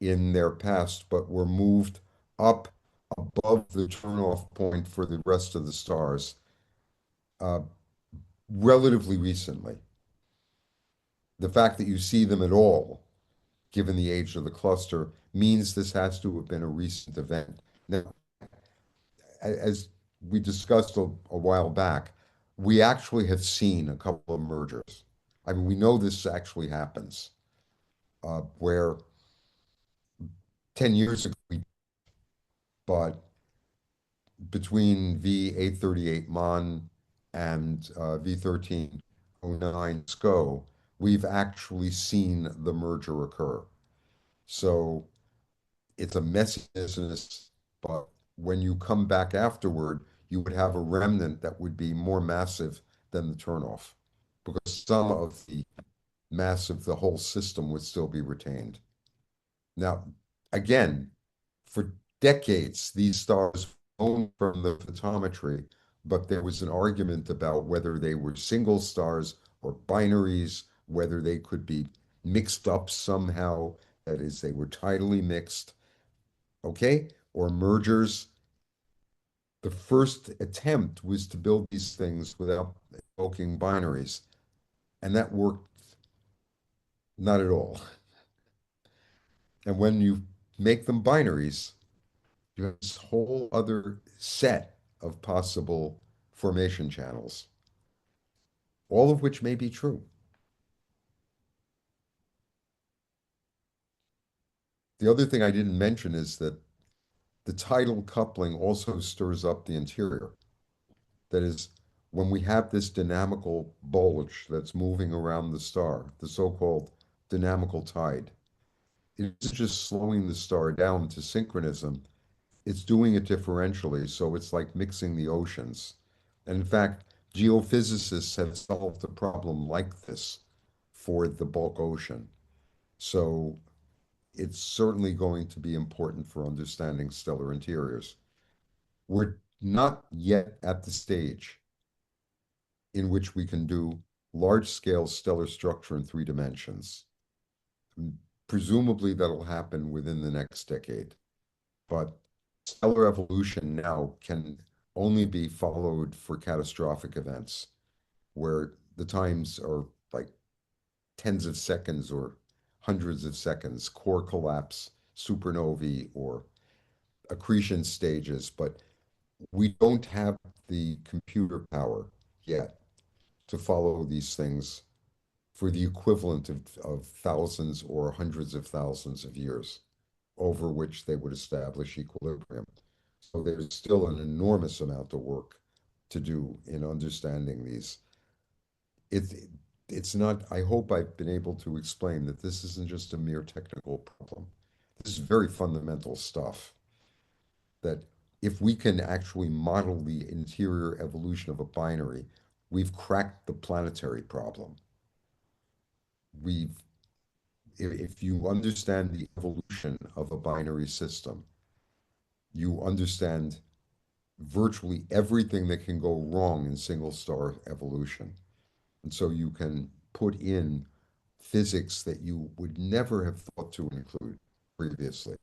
S2: in their past, but were moved up above the turnoff point for the rest of the stars uh, relatively recently. The fact that you see them at all, given the age of the cluster, means this has to have been a recent event. Now, as we discussed a while back, we actually have seen a couple of mergers. I mean, we know this actually happens, where 10 years ago, but between V838 Mon and V1309 SCO, we've actually seen the merger occur. So it's a messy business, but when you come back afterward, you would have a remnant that would be more massive than the turnoff because some of the mass of the whole system would still be retained. Now, again, for decades, these stars were known from the photometry, but there was an argument about whether they were single stars or binaries, whether they could be mixed up somehow, that is, they were tidally mixed, okay, or mergers. The first attempt was to build these things without invoking binaries, and that worked not at all. And when you make them binaries, you have this whole other set of possible formation channels, all of which may be true. The other thing I didn't mention is that the tidal coupling also stirs up the interior. That is, when we have this dynamical bulge that's moving around the star, the so-called dynamical tide, it's just slowing the star down to synchronism. It's doing it differentially, so it's like mixing the oceans. And in fact, geophysicists have solved a problem like this for the bulk ocean. So it's certainly going to be important for understanding stellar interiors. We're not yet at the stage in which we can do large-scale stellar structure in 3 dimensions. Presumably that'll happen within the next decade. But stellar evolution now can only be followed for catastrophic events where the times are like tens of seconds or hundreds of seconds, core collapse, supernovae, or accretion stages. But we don't have the computer power yet to follow these things for the equivalent of thousands or hundreds of thousands of years over which they would establish equilibrium. So there's still an enormous amount of work to do in understanding these. It's not, I hope I've been able to explain that this isn't just a mere technical problem. This is very fundamental stuff that if we can actually model the interior evolution of a binary, we've cracked the planetary problem. If you understand the evolution of a binary system, you understand virtually everything that can go wrong in single star evolution. And so you can put in physics that you would never have thought to include previously.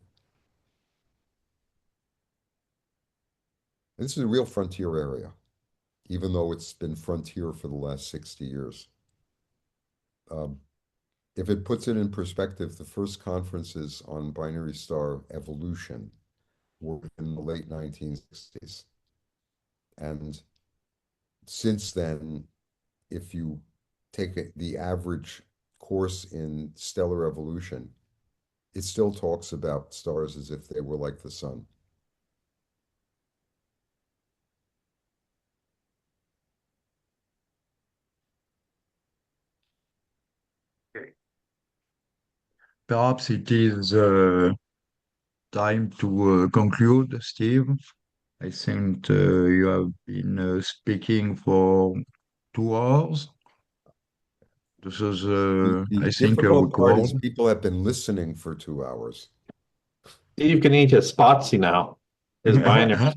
S2: This is a real frontier area, even though it's been frontier for the last 60 years. If it puts it in perspective, the first conferences on binary star evolution were in the late 1960s. And since then, if you take the average course in stellar evolution, it still talks about stars as if they were like the sun.
S6: Perhaps it is time to conclude, Steve. I think you have been speaking for 2 hours. This is,
S2: The
S6: I think, a
S2: difficult part
S6: record.
S2: is people have been listening for 2 hours.
S5: Steve can eat his Spotsy now. His binary.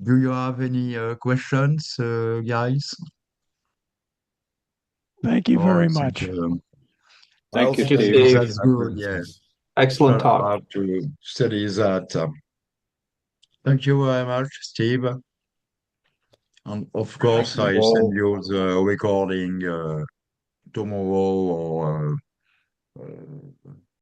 S6: Do you have any questions, guys?
S7: Thank you
S6: Oh, I
S7: very
S6: think
S7: much.
S3: Thank you,
S5: Thank you,
S3: Steve.
S5: Steve.
S6: that's good. Yeah,
S5: Excellent
S6: I'll
S5: talk.
S6: have to study that. Thank you very much, Steve. And of course,
S2: Thank you
S6: I send
S2: all.
S6: you the recording tomorrow or